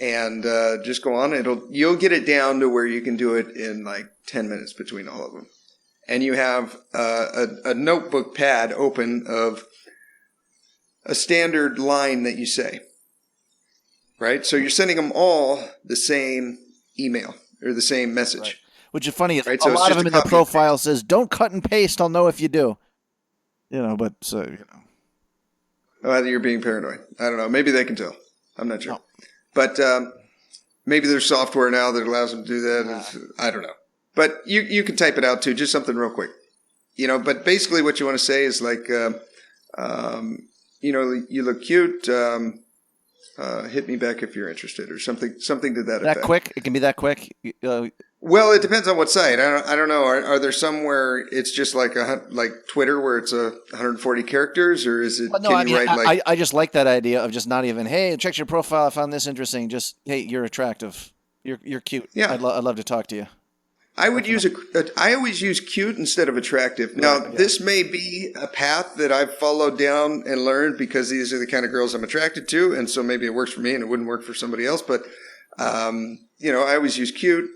And just go on. You'll get it down to where you can do it in like 10 minutes between all of them. And you have a notebook pad open of a standard line that you say. Right? So you're sending them all the same email or the same message. Right. Which is funny. Right? A lot of them in the profile says, don't cut and paste. I'll know if you do. But so, Either you're being paranoid. I don't know. Maybe they can tell. I'm not sure. No. But maybe there's software now that allows them to do that. I don't know. But you can type it out too, just something real quick. But basically what you want to say is like, you look cute. Hit me back if you're interested, or something to that effect. That quick? It can be that quick? Well, it depends on what site. I don't know. Are there some where it's just like Twitter where it's 140 characters, or is it? I just like that idea of just not even, hey, check your profile. I found this interesting. Just, hey, you're attractive. You're cute. Yeah, I'd love to talk to you. I always use cute instead of attractive. Now, This may be a path that I've followed down and learned because these are the kind of girls I'm attracted to, and so maybe it works for me and it wouldn't work for somebody else. But I always use cute.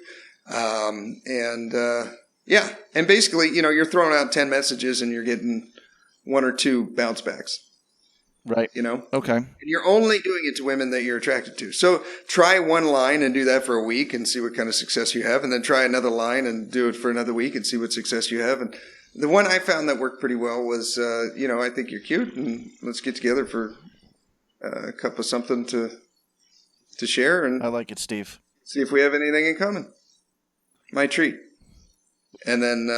And basically, you're throwing out 10 messages and you're getting 1 or 2 bounce backs. Right. Okay. And you're only doing it to women that you're attracted to. So try one line and do that for a week and see what kind of success you have. And then try another line and do it for another week and see what success you have. And the one I found that worked pretty well was, I think you're cute and let's get together for a cup of something to share. And I like it, Steve. See if we have anything in common. My treat. And then,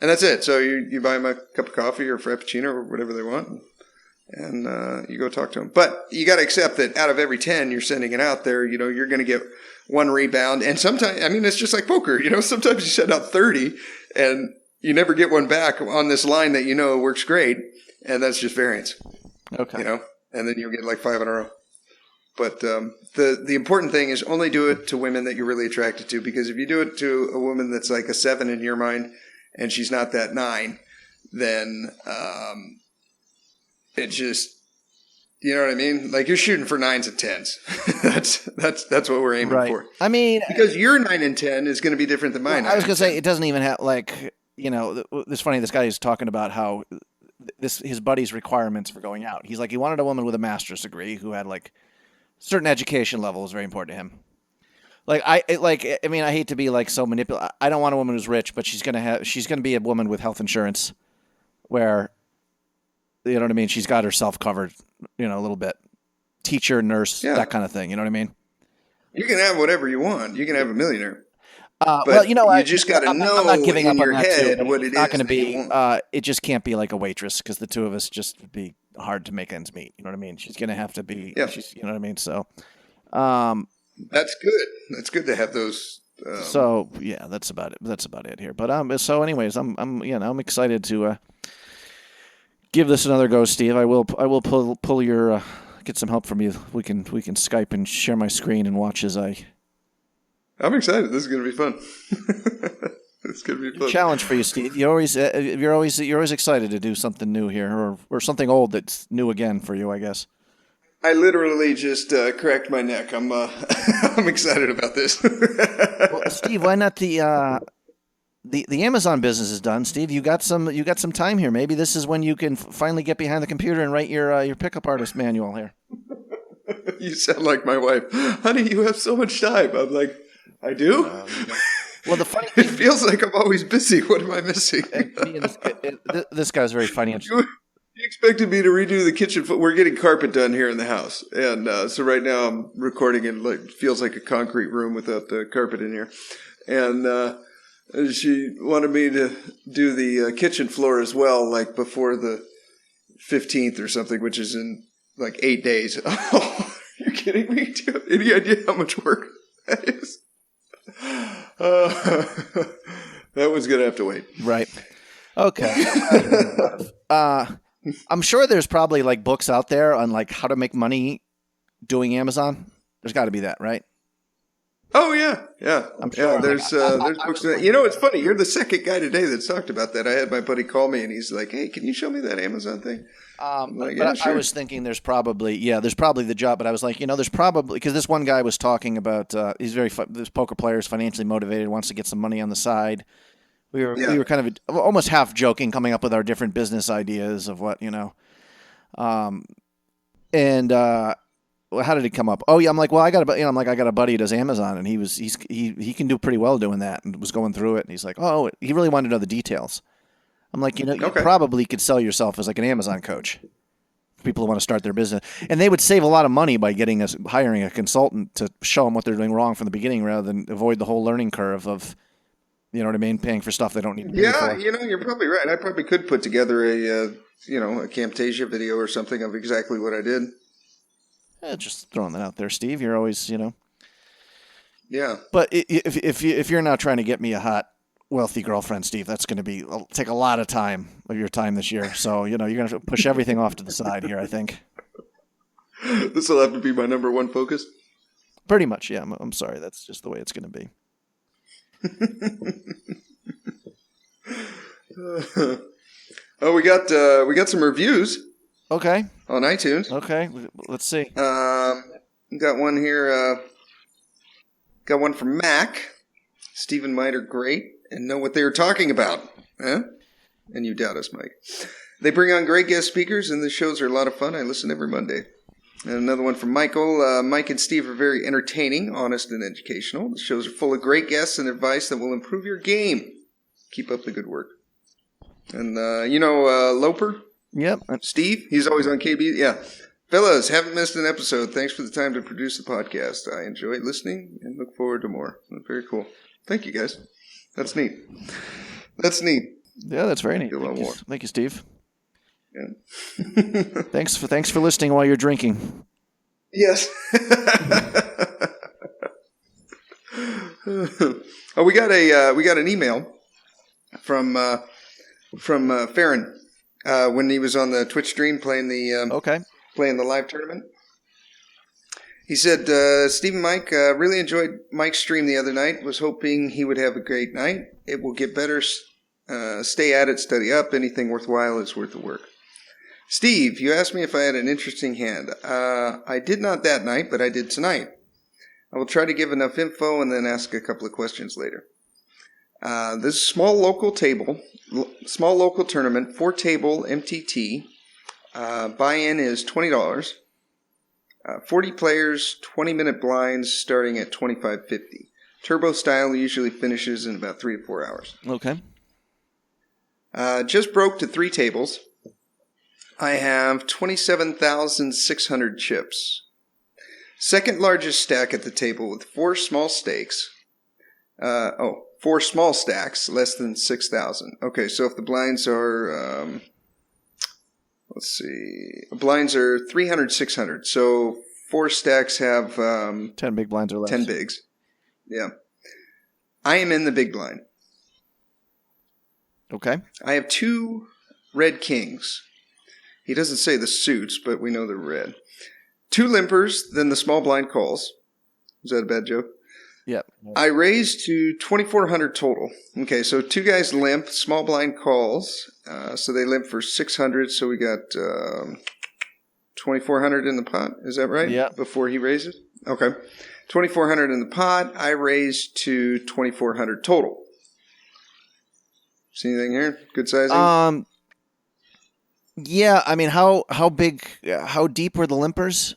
and that's it. So you buy them a cup of coffee or frappuccino or whatever they want, and you go talk to them. But you got to accept that out of every 10 you're sending it out there, you're going to get 1 rebound. And sometimes, it's just like poker. Sometimes you send out 30 and you never get one back on this line that works great, and that's just variance. Okay. And then you'll get like 5 in a row. But the important thing is only do it to women that you're really attracted to, because if you do it to a woman that's like a 7 in your mind and she's not that 9, then it just, you know what I mean? Like you're shooting for 9s and 10s. that's what we're aiming for. Because your 9 and 10 is going to be different than mine. I was going to say, it doesn't even have it's funny. This guy is talking about how his buddy's requirements for going out. He's like, he wanted a woman with a master's degree who had like certain education level was very important to him. I hate to be like so manipulative. I don't want a woman who's rich, but she's gonna be a woman with health insurance, where, you know what I mean. She's got herself covered, a little bit. Teacher, nurse, that kind of thing. You know what I mean. You can have whatever you want. You can have a millionaire. But you just got to know I'm not giving in up your on that head too, what it is. It's not going to be. want. It just can't be like a waitress, because the two of us just would be hard to make ends meet. You know what I mean? She's going to have to be. Yeah. You know what I mean? So. That's good. That's good to have those. So yeah, that's about it. That's about it here. But so anyways, I'm excited to give this another go, Steve. I will pull your get some help from you. We can Skype and share my screen and watch as I. I'm excited. This is going to be fun. It's going to be fun. Challenge for you, Steve. You're always excited to do something new here, or something old that's new again for you, I guess. I literally just cracked my neck. I'm I'm excited about this. Well, Steve, why not the Amazon business is done, Steve? You got some time here. Maybe this is when you can finally get behind the computer and write your pickup artist manual here. You sound like my wife. Honey, you have so much time. I'm like, I do? Well, the funny thing, it feels like I'm always busy. What am I missing? This guy's very financial. You expected me to redo the kitchen. We're getting carpet done here in the house. And so right now I'm recording in feels like a concrete room without the carpet in here. And she wanted me to do the kitchen floor as well, like before the 15th or something, which is in like 8 days. Oh, are you kidding me? Do you have any idea how much work that is? That one's going to have to wait. Right. Okay. I'm sure there's probably like books out there on like how to make money doing Amazon. There's got to be that, right? Oh yeah. I'm sure. There's books. It's funny. You're the second guy today that's talked about that. I had my buddy call me, and he's like, "Hey, can you show me that Amazon thing?" Sure. I was thinking there's probably the job, but I was like, there's probably, because this one guy was talking about he's this poker player is financially motivated, wants to get some money on the side. We were kind of almost half joking, coming up with our different business ideas of what how did it come up? Oh yeah, I'm like, well, I got a buddy who does Amazon, and he can do pretty well doing that, and was going through it, and he's like, oh, he really wanted to know the details. I'm like, you probably could sell yourself as like an Amazon coach for people who want to start their business, and they would save a lot of money by hiring a consultant to show them what they're doing wrong from the beginning, rather than avoid the whole learning curve of, you know what I mean, paying for stuff they don't need to pay for. Yeah, you're probably right. I probably could put together a Camtasia video or something of exactly what I did. Just throwing that out there, Steve. You're always, Yeah. But if you're not trying to get me a hot, wealthy girlfriend, Steve, that's going to take a lot of your time this year. So, you're going to push everything off to the side here, I think. This will have to be my number one focus? Pretty much, yeah. I'm sorry. That's just the way it's going to be. We got some reviews. Okay. On iTunes. Okay. Let's see. Got one here. Got one from Mac. Steve and Mike are great and know what they were talking about. Huh? And you doubt us, Mike. They bring on great guest speakers, and the shows are a lot of fun. I listen every Monday. And another one from Michael. Mike and Steve are very entertaining, honest, and educational. The shows are full of great guests and advice that will improve your game. Keep up the good work. And, Loper? Yep. Steve, he's always on KB. Yeah. Fellas, haven't missed an episode. Thanks for the time to produce the podcast. I enjoyed listening and look forward to more. Very cool. Thank you, guys. That's neat. Yeah, that's very neat. Thank you, Steve. Yeah. Thanks for listening while you're drinking. Yes. We got an email from Farron. When he was on the Twitch stream playing the live tournament. He said, Steve and Mike, really enjoyed Mike's stream the other night. Was hoping he would have a great night. It will get better. Stay at it, study up. Anything worthwhile is worth the work. Steve, you asked me if I had an interesting hand. I did not that night, but I did tonight. I will try to give enough info and then ask a couple of questions later. This is small local tournament, 4-table MTT. Buy-in is $20. 40 players, 20-minute blinds starting at $25.50. Turbo style usually finishes in about 3 to 4 hours. Okay. Just broke to 3 tables. I have 27,600 chips. Second largest stack at the table with 4 small stakes. 4 small stacks, less than 6,000. Okay, so if the blinds are, blinds are 300, 600. So 4 stacks have 10 big blinds or less. 10 bigs. Yeah. I am in the big blind. Okay. I have 2 red kings. He doesn't say the suits, but we know they're red. 2 limpers, then the small blind calls. Is that a bad joke? Yep. I raised to 2,400 total. Okay, so 2 guys limp, small blind calls. So they limp for 600. So we got 2,400 in the pot. Is that right? Yeah. Before he raises? Okay. 2,400 in the pot. I raised to 2,400 total. See anything here? Good sizing? Yeah, I mean, how deep were the limpers?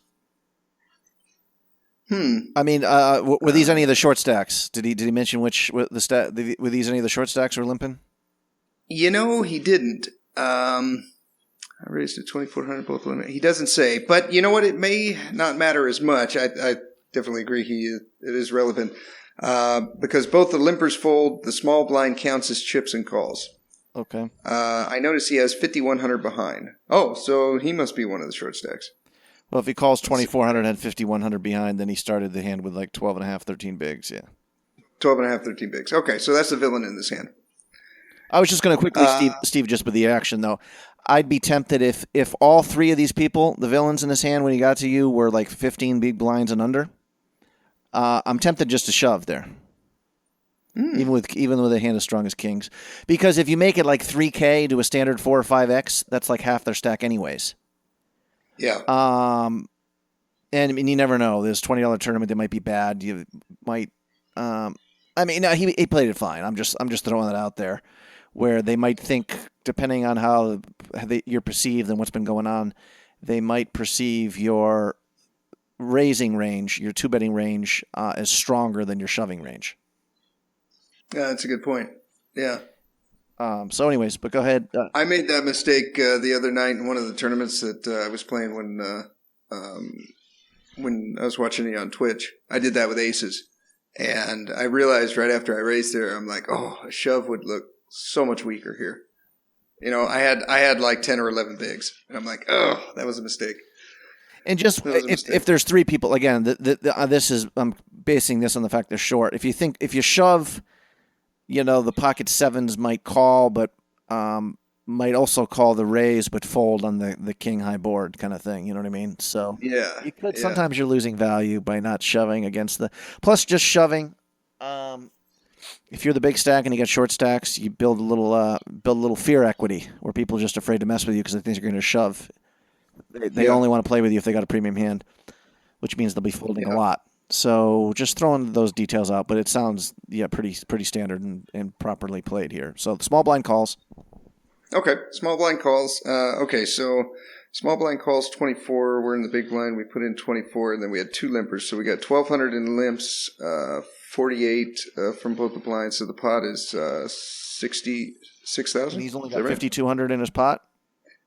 I mean, were these any of the short stacks? Did he mention which were these any of the short stacks were limping? He didn't. I raised to 2,400 both limit. He doesn't say, but you know what? It may not matter as much. I definitely agree. It is relevant because both the limpers fold. The small blind counts as chips and calls. Okay. I notice he has 5,100 behind. Oh, so he must be one of the short stacks. Well, if he calls 2,400 and had 5,100 behind, then he started the hand with like 12.5, 13 bigs, yeah. 12.5, 13 bigs. Okay, so that's the villain in this hand. I was just going to quickly, Steve, just with the action, though. I'd be tempted if all 3 of these people, the villains in this hand when he got to you, were like 15 big blinds and under. I'm tempted just to shove there. Even with a hand as strong as kings, because if you make it like 3K to a standard 4 or 5X, that's like half their stack anyways. Yeah. And I mean, you never know. This $20 tournament, they might be bad. You might. I mean, no, he played it fine. I'm just throwing that out there, where they might think, depending on how you're perceived and what's been going on, they might perceive your raising range, your 2-betting range, as stronger than your shoving range. Yeah, that's a good point. Yeah. So anyways, but go ahead. I made that mistake the other night in one of the tournaments that I was playing when I was watching it on Twitch. I did that with aces. And I realized right after I raised there, I'm like, oh, a shove would look so much weaker here. You know, I had like 10 or 11 bigs. And I'm like, oh, that was a mistake. And just if there's 3 people, again, this is, I'm basing this on the fact they're short. If you shove, you know, the pocket 7s might call, but might also call the raise, but fold on the king high board kind of thing. You know what I mean? So yeah, you could sometimes you're losing value by not shoving against plus just shoving. If you're the big stack and you got short stacks, you build a little fear equity where people are just afraid to mess with you because they think you're going to shove. They only want to play with you if they got a premium hand, which means they'll be folding a lot. So just throwing those details out, but it sounds pretty standard and properly played here. So the small blind calls. Okay, small blind calls. Okay, so small blind calls 24. We're in the big blind. We put in 24, and then we had 2 limpers. So we got 1,200 in limps, 48 from both the blinds. So the pot is 66,000. He's only got 5,200 in his pot.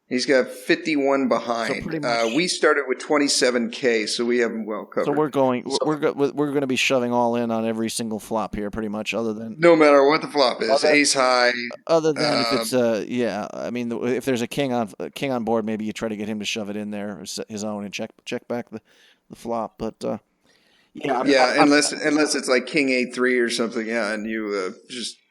He's got 51 behind. So we started with 27K, so we have him well covered. So we're going to be shoving all in on every single flop here, pretty much. Other than no matter what the flop is, ace high. Other than if it's I mean, if there's a king on board, maybe you try to get him to shove it in there, his own, and check back the flop. But unless it's like king 8-3 or something, and you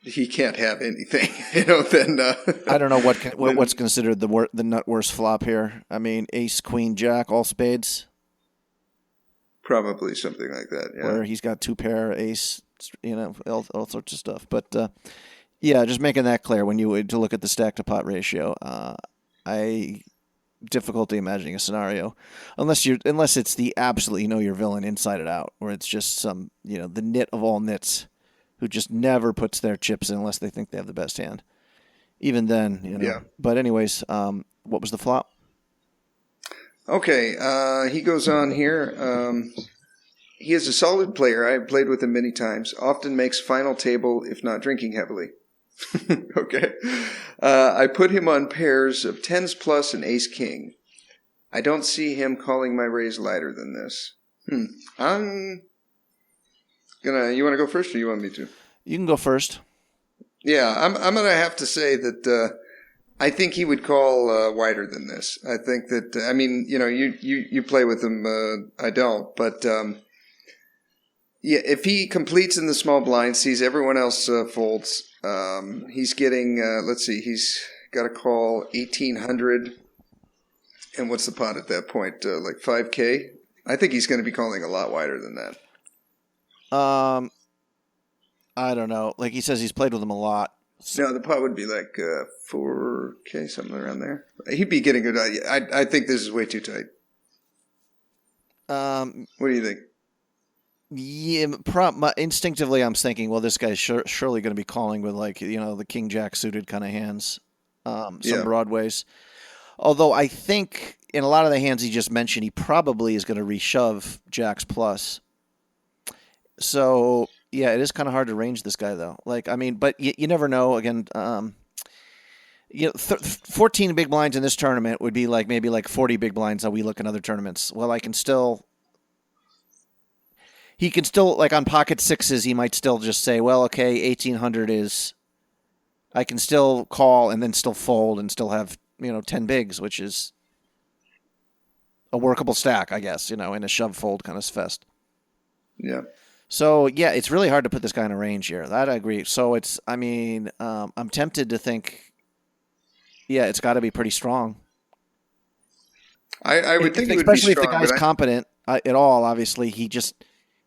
he can't have anything, you know. Then I don't know what's considered the nut worst flop here. I mean, ace, queen, jack, all spades. Probably something like that. Yeah, where he's got 2 pair, ace, you know, all sorts of stuff. But just making that clear when you to look at the stack to pot ratio. I difficulty imagining a scenario unless it's the absolutely know your villain inside and out, where it's just some, you know, the nit of all nits who just never puts their chips in unless they think they have the best hand. Even then, you know. Yeah. But anyways, what was the flop? Okay, he goes on here. He is a solid player. I've played with him many times. Often makes final table if not drinking heavily. Okay. I put him on pairs of 10s plus and ace king. I don't see him calling my raise lighter than this. You want to go first, or you want me to? You can go first. Yeah, I'm gonna have to say that I think he would call wider than this. I think that I mean, you know, you play with him. I don't, but if he completes in the small blind, sees everyone else folds, he's getting. Let's see, he's got to call 1,800, and what's the pot at that point? Like 5K. I think he's going to be calling a lot wider than that. I don't know. Like he says, he's played with him a lot. No, the pot would be like 4K, something around there. He'd be getting good. I think this is way too tight. What do you think? Yeah, instinctively, I'm thinking, well, this guy's surely going to be calling with, like, you know, the king jack suited kind of hands, some broadways. Although I think in a lot of the hands he just mentioned, he probably is going to reshove jacks plus. So yeah, it is kind of hard to range this guy though. Like, I mean, but you never know. Again, 14 big blinds in this tournament would be like maybe like 40 big blinds how we look in other tournaments. Well, he can still, like on pocket 6s, he might still just say, well, okay, 1,800 is, I can still call and then still fold and still have, you know, 10 bigs, which is a workable stack, I guess, you know, in a shove fold kind of fest. Yeah. So, yeah, it's really hard to put this guy in a range here. That I agree. So it's, I mean, I'm tempted to think, yeah, it's got to be pretty strong. I would think it would be strong. Especially if the guy's competent at all, obviously. He just,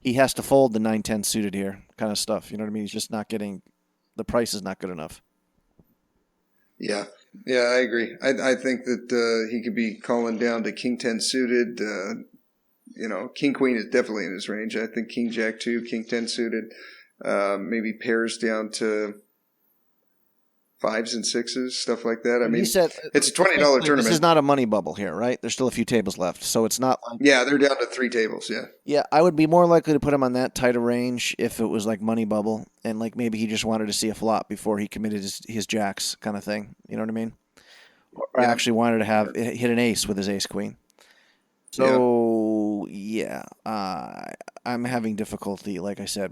he has to fold the 9-10 suited here kind of stuff. You know what I mean? He's just not getting the price is not good enough. Yeah. Yeah, I agree. I think that he could be calling down to King 10 suited. King Queen is definitely in his range. I think King Jack 2, King 10 suited. Maybe pairs down to 5s and 6s, stuff like that. I mean, it's a $20 tournament. This is not a money bubble here, right? There's still a few tables left, so it's not like... Yeah, they're down to 3 tables, yeah. Yeah, I would be more likely to put him on that tight of range if it was like money bubble, and like maybe he just wanted to see a flop before he committed his jacks kind of thing. You know what I mean? Or actually wanted to hit an ace with his ace queen. So, I'm having difficulty, like I said,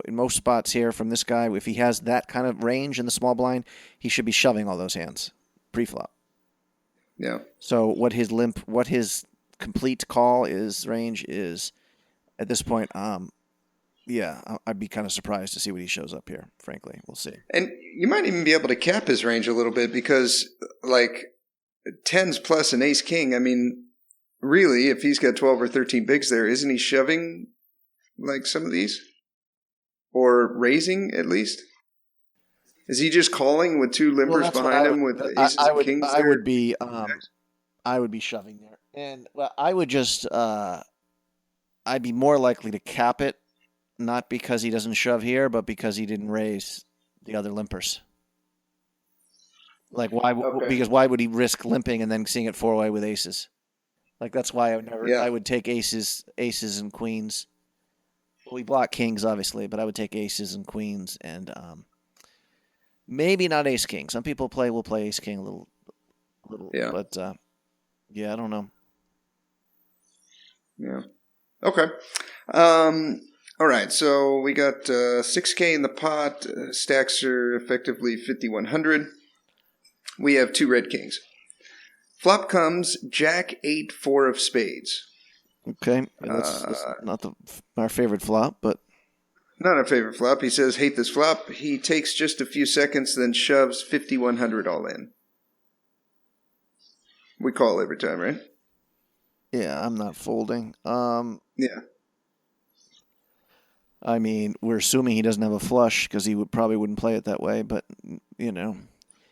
in most spots here from this guy. If he has that kind of range in the small blind, he should be shoving all those hands pre-flop. Yeah. So what his complete call range is at this point, I'd be kind of surprised to see what he shows up here, frankly. We'll see. And you might even be able to cap his range a little bit because, like, 10s plus an ace king, I mean... Really, if he's got 12 or 13 bigs there, isn't he shoving like some of these? Or raising, at least? Is he just calling with 2 limpers behind him with aces and kings there? I would be shoving there. And I would just, I'd be more likely to cap it, not because he doesn't shove here, but because he didn't raise the other limpers. Like, because why would he risk limping and then seeing it 4-way with aces? Like, that's why I would take aces and queens. Well, we block kings, obviously, but I would take aces and queens and maybe not ace king. Some people will play ace king a little. Yeah. But, I don't know. Yeah. Okay. All right, so we got $6K in the pot. Stacks are effectively 5,100. We have 2 red kings. Flop comes Jack 8, 4 of spades. Okay, that's not our favorite flop, but... Not our favorite flop. He says, hate this flop. He takes just a few seconds, then shoves 5,100 all in. We call every time, right? Yeah, I'm not folding. Yeah. I mean, we're assuming he doesn't have a flush because he probably wouldn't play it that way, but, you know...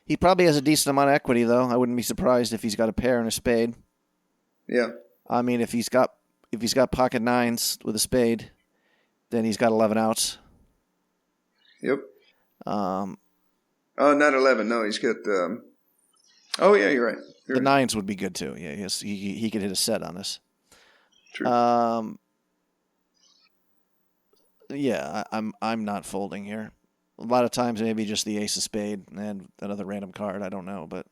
He probably has a decent amount of equity, though. I wouldn't be surprised if he's got a pair and a spade. Yeah. I mean, if he's got pocket 9s with a spade, then he's got 11 outs. Yep. Not 11. No, he's got. Oh yeah, you're right. The 9s would be good too. Yeah, he could hit a set on us. True. Yeah, I'm not folding here. A lot of times, maybe just the ace of spade and another random card. I don't know, but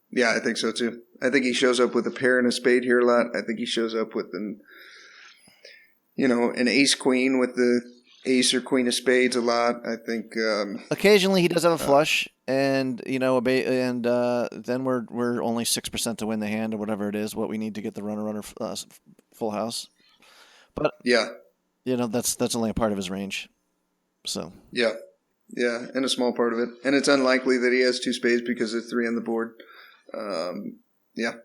yeah, I think so too. I think he shows up with a pair and a spade here a lot. I think he shows up with an ace queen with the ace or queen of spades a lot. I think occasionally he does have a flush, and then we're only 6% to win the hand or whatever it is. What we need to get the runner full house, but yeah, that's only a part of his range. So yeah, and a small part of it, and it's unlikely that he has 2 spades because there's 3 on the board. Yeah,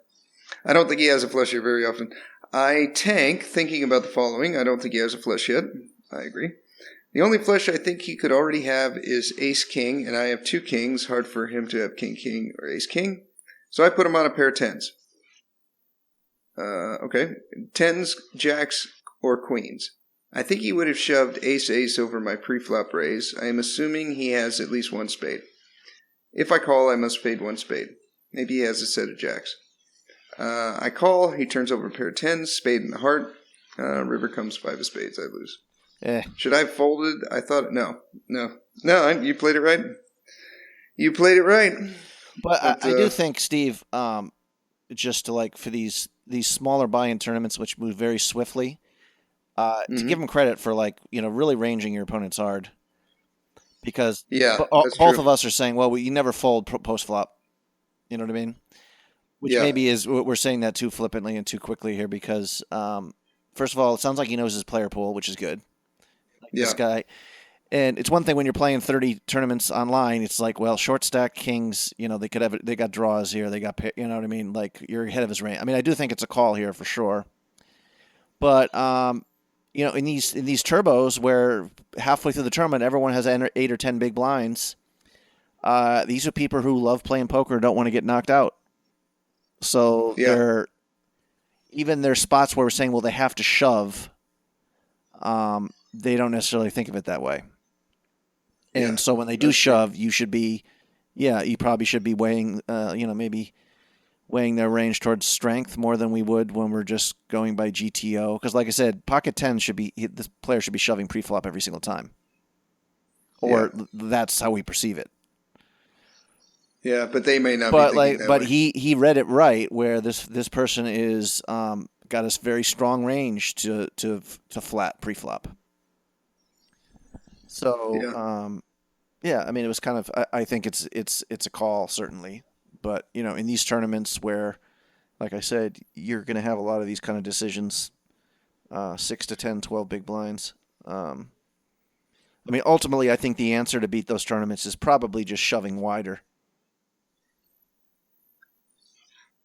I don't think he has a flush here very often. I tank thinking about the following. I don't think he has a flush yet. I agree. The only flush I think he could already have is ace king, and I have 2 kings. Hard for him to have king king or ace king, so I put him on a pair of 10s. Okay, 10s, jacks, or queens. I think he would have shoved ace-ace over my pre-flop raise. I am assuming he has at least 1 spade. If I call, I must fade 1 spade. Maybe he has a set of jacks. I call, he turns over a pair of 10s, spade in the heart. River comes 5 of spades, I lose. Should I have folded? I thought, no, you played it right. You played it right. But I do think, Steve, just to for these smaller buy-in tournaments, which move very swiftly, to give him credit for really ranging your opponents hard, because both of us are saying, well, you never fold post flop. You know what I mean? Which maybe is we're saying that too flippantly and too quickly here because first of all, it sounds like he knows his player pool, which is good. This guy, and it's one thing when you're playing 30 tournaments online. It's like, well, short stack kings, they got draws here, they got, you know what I mean? Like you're ahead of his range. I mean, I do think it's a call here for sure. But in these turbos where halfway through the tournament everyone has 8 or 10 big blinds, these are people who love playing poker and don't want to get knocked out. So there's spots where we're saying, well, they have to shove. They don't necessarily think of it that way. And so when they do shove, you probably should be weighing, maybe weighing their range towards strength more than we would when we're just going by GTO. Because like I said, pocket 10 the player should be shoving pre-flop every single time. Or that's how we perceive it. Yeah, but they may not be thinking that way. He read it right, where this person is got a very strong range to flat pre-flop. So I mean, it was kind of. I think it's a call, certainly, but in these tournaments where, like I said, you're going to have a lot of these kind of decisions, 6 to 10, 12 big blinds. I mean, ultimately, I think the answer to beat those tournaments is probably just shoving wider.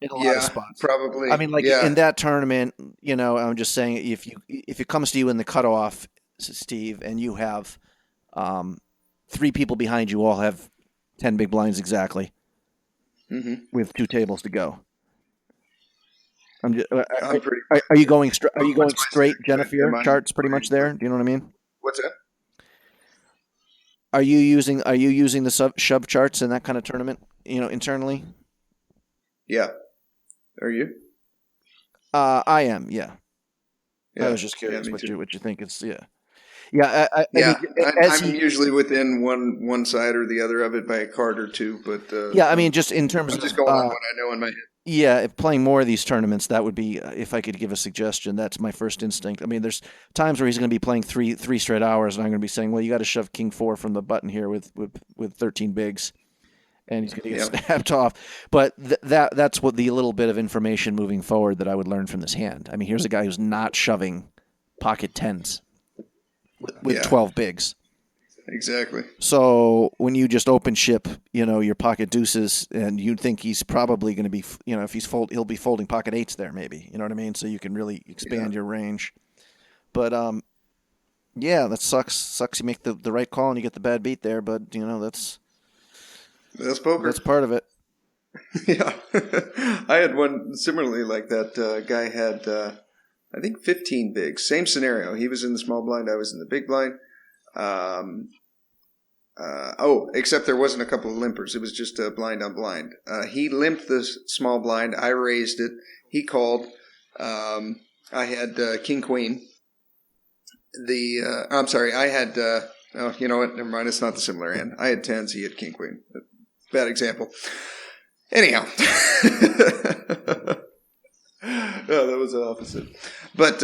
In a lot of spots, probably. I mean, in that tournament, I'm just saying, if it comes to you in the cutoff, Steve, and you have 3 people behind you all have 10 big blinds exactly, with 2 tables to go. Are you going straight Jennifer charts pretty much there? Do you know what I mean? What's that? Are you using the shove charts in that kind of tournament? Internally. Yeah. Are you? I am. Yeah. I was just curious what you think. It's Yeah, I'm usually within one side or the other of it by a card or two, but I mean, just in terms of just going on what I know in my head. Yeah, if playing more of these tournaments, that would be, if I could give a suggestion, that's my first instinct. I mean, there's times where he's going to be playing three straight hours, and I'm going to be saying, well, you got to shove King 4 from the button here with 13 bigs, and he's going to get snapped off. But that's what the little bit of information moving forward that I would learn from this hand. I mean, here's a guy who's not shoving pocket 10s with 12 bigs. Exactly. So when you just open ship, your pocket deuces, and you think he's probably going to be, if he's he'll be folding pocket 8s there, maybe. You know what I mean? So you can really expand your range. But that sucks. Sucks you make the right call and you get the bad beat there. But that's poker. That's part of it. Yeah, I had one similarly like that. Guy had I think 15 bigs. Same scenario. He was in the small blind. I was in the big blind. Except there wasn't a couple of limpers. It was just a blind on blind. He limped the small blind. I raised it. He called. I had king queen. I'm sorry. I had. You know what? Never mind. It's not the similar hand. I had 10s. He had king queen. Bad example. Anyhow. No, that was the opposite. But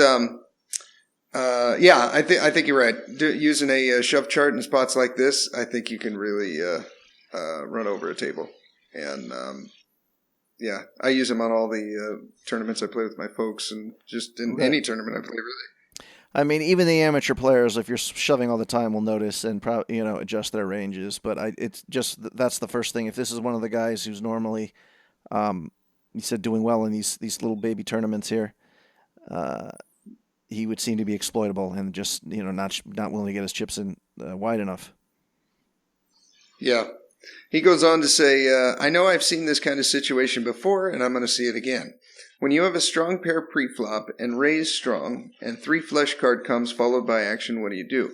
I think you're right. Using a shove chart in spots like this, I think you can really run over a table. And I use them on all the tournaments I play with my folks, and just in any tournament I play, really. I mean, even the amateur players, if you're shoving all the time, will notice and adjust their ranges. But it's just that's the first thing. If this is one of the guys who's normally, he said, doing well in these little baby tournaments here, he would seem to be exploitable and just not willing to get his chips in wide enough. Yeah. He goes on to say, I know I've seen this kind of situation before, and I'm going to see it again. When you have a strong pair pre-flop and raise strong, and 3 flush card comes followed by action, what do?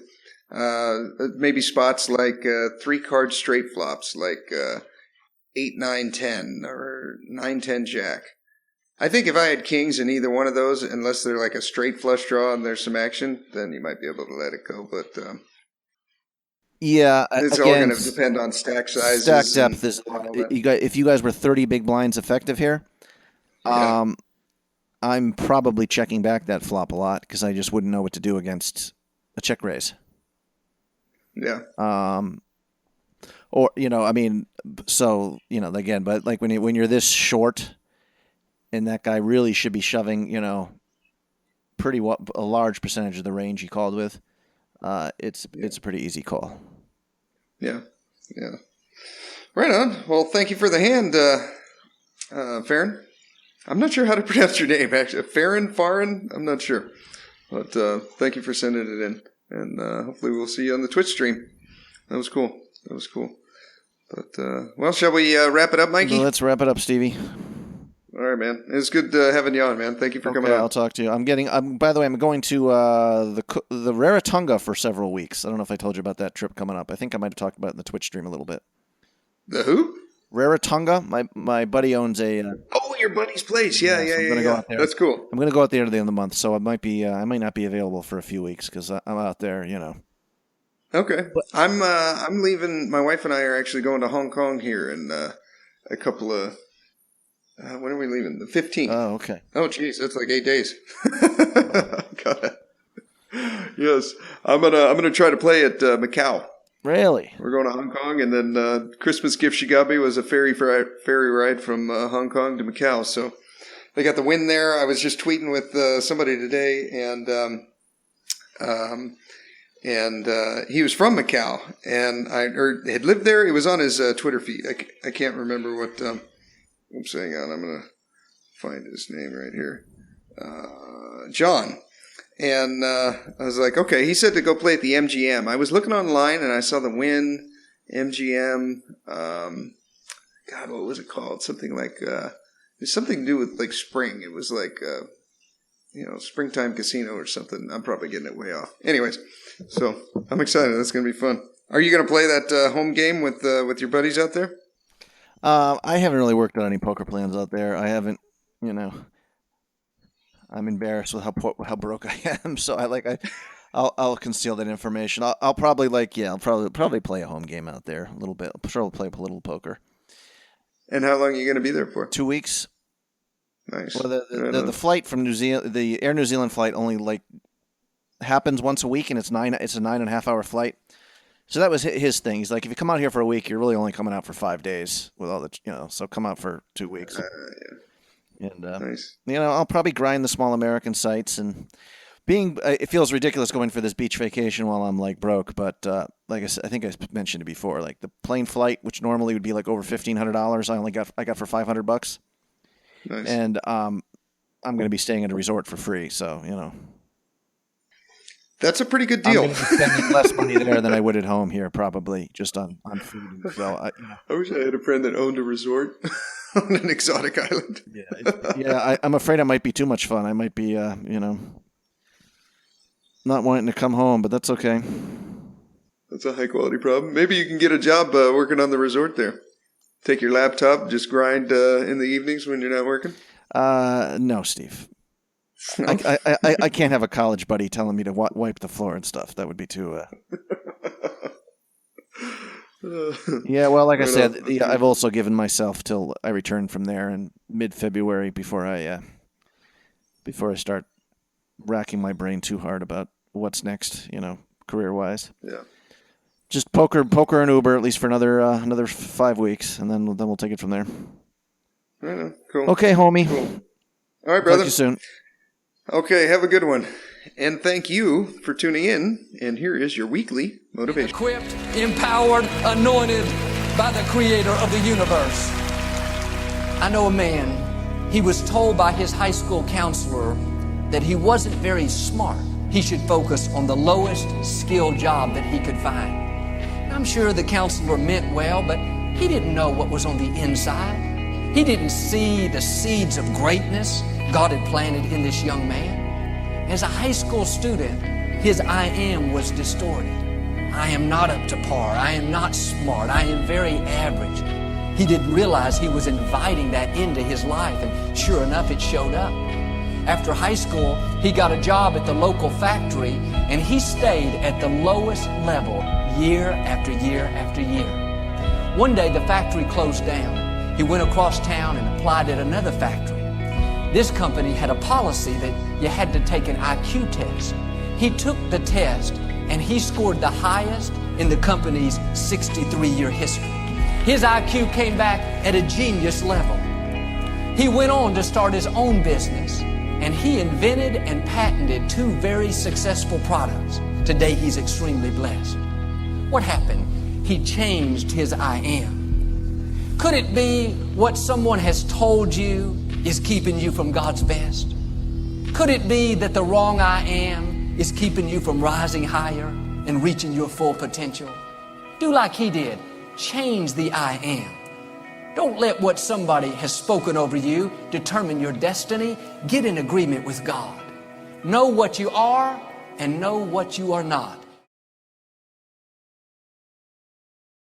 Maybe spots like 3 card straight flops, like 8, 9, 10, or 9, 10, jack. I think if I had kings in either one of those, unless they're like a straight flush draw and there's some action, then you might be able to let it go. But it's all going to depend on stack sizes. Stack depth is. If you guys were 30 big blinds effective here, I'm probably checking back that flop a lot because I just wouldn't know what to do against a check raise. Yeah. Or again, but like when you're this short. And that guy really should be shoving, a large percentage of the range he called with. It's a pretty easy call. Yeah. Right on. Well, thank you for the hand, Farron. I'm not sure how to pronounce your name, actually. Farron? I'm not sure. But thank you for sending it in. And hopefully we'll see you on the Twitch stream. That was cool. But, well, shall we wrap it up, Mikey? Well, let's wrap it up, Stevie. All right, man. It was good having you on, man. Thank you for coming on. I'll talk to you. By the way, I'm going to the Rarotonga for several weeks. I don't know if I told you about that trip coming up. I think I might have talked about it in the Twitch stream a little bit. The who? Rarotonga. My buddy owns a... oh, your buddy's place. Yeah. I'm going to go out there. That's cool. I'm going to go out there at the end of the month, so I might not be available for a few weeks because I'm out there, Okay. I'm leaving. My wife and I are actually going to Hong Kong here in a couple of... when are we leaving? The 15th. Oh, okay. Oh, geez, that's like 8 days. God. Yes, I'm gonna try to play at Macau. Really? We're going to Hong Kong, and then Christmas gift she got me was a ferry ride from Hong Kong to Macau. So they got the win there. I was just tweeting with somebody today, and he was from Macau, and had lived there. It was on his Twitter feed. I can't remember what. Oops, hang on. I'm going to find his name right here. John. And I was like, okay. He said to go play at the MGM. I was looking online and I saw the Wynn MGM. God, what was it called? Something like, it's something to do with like spring. It was like, springtime casino or something. I'm probably getting it way off. Anyways, so I'm excited. That's going to be fun. Are you going to play that home game with your buddies out there? I haven't really worked on any poker plans out there. I haven't, I'm embarrassed with how broke I am. So I'll conceal that information. I'll probably probably play a home game out there a little bit. I'm sure I'll play a little poker. And how long are you going to be there for? 2 weeks. Nice. Well, the flight from New Zealand, the Air New Zealand flight only happens once a week, and it's a 9.5 hour flight. So that was his thing. He's like, if you come out here for a week, you're really only coming out for 5 days with all the, so come out for 2 weeks. Yeah. And, nice. I'll probably grind the small American sites and it feels ridiculous going for this beach vacation while I'm broke. But like I think I mentioned it before, like the plane flight, which normally would be like over $1,500, I got for $500. Nice. And I'm going to be staying at a resort for free. So, That's a pretty good deal. I'm going to be spending less money there than I would at home here, probably, just on food. So I wish I had a friend that owned a resort on an exotic island. I'm afraid I might be too much fun. I might be, not wanting to come home, but that's okay. That's a high-quality problem. Maybe you can get a job working on the resort there. Take your laptop, just grind in the evenings when you're not working? No, Steve. No? I can't have a college buddy telling me to wipe the floor and stuff. That would be too... Yeah, well, like I said, I've also given myself till I return from there in mid-February before I start racking my brain too hard about what's next, career-wise. Yeah. Just poker and Uber, at least for another 5 weeks, and then we'll take it from there. Right. Cool. Okay, homie. Cool. All right, brother. Talk to you soon. Okay, have a good one. And thank you for tuning in. And here is your weekly motivation. Equipped, empowered, anointed by the creator of the universe. I know a man, he was told by his high school counselor that he wasn't very smart. He should focus on the lowest skilled job that he could find. I'm sure the counselor meant well, but he didn't know what was on the inside. He didn't see the seeds of greatness God had planted in this young man. As a high school student, his I am was distorted. I am not up to par. I am not smart. I am very average. He didn't realize he was inviting that into his life, and sure enough, it showed up. After high school, he got a job at the local factory, and he stayed at the lowest level year after year after year. One day, the factory closed down. He went across town and applied at another factory. This company had a policy that you had to take an IQ test. He took the test, and he scored the highest in the company's 63-year history. His IQ came back at a genius level. He went on to start his own business, and he invented and patented 2 very successful products. Today, he's extremely blessed. What happened? He changed his I am. Could it be what someone has told you is keeping you from God's best? Could it be that the wrong I am is keeping you from rising higher and reaching your full potential? Do like he did. Change the I am. Don't let what somebody has spoken over you determine your destiny. Get in agreement with God. Know what you are and know what you are not.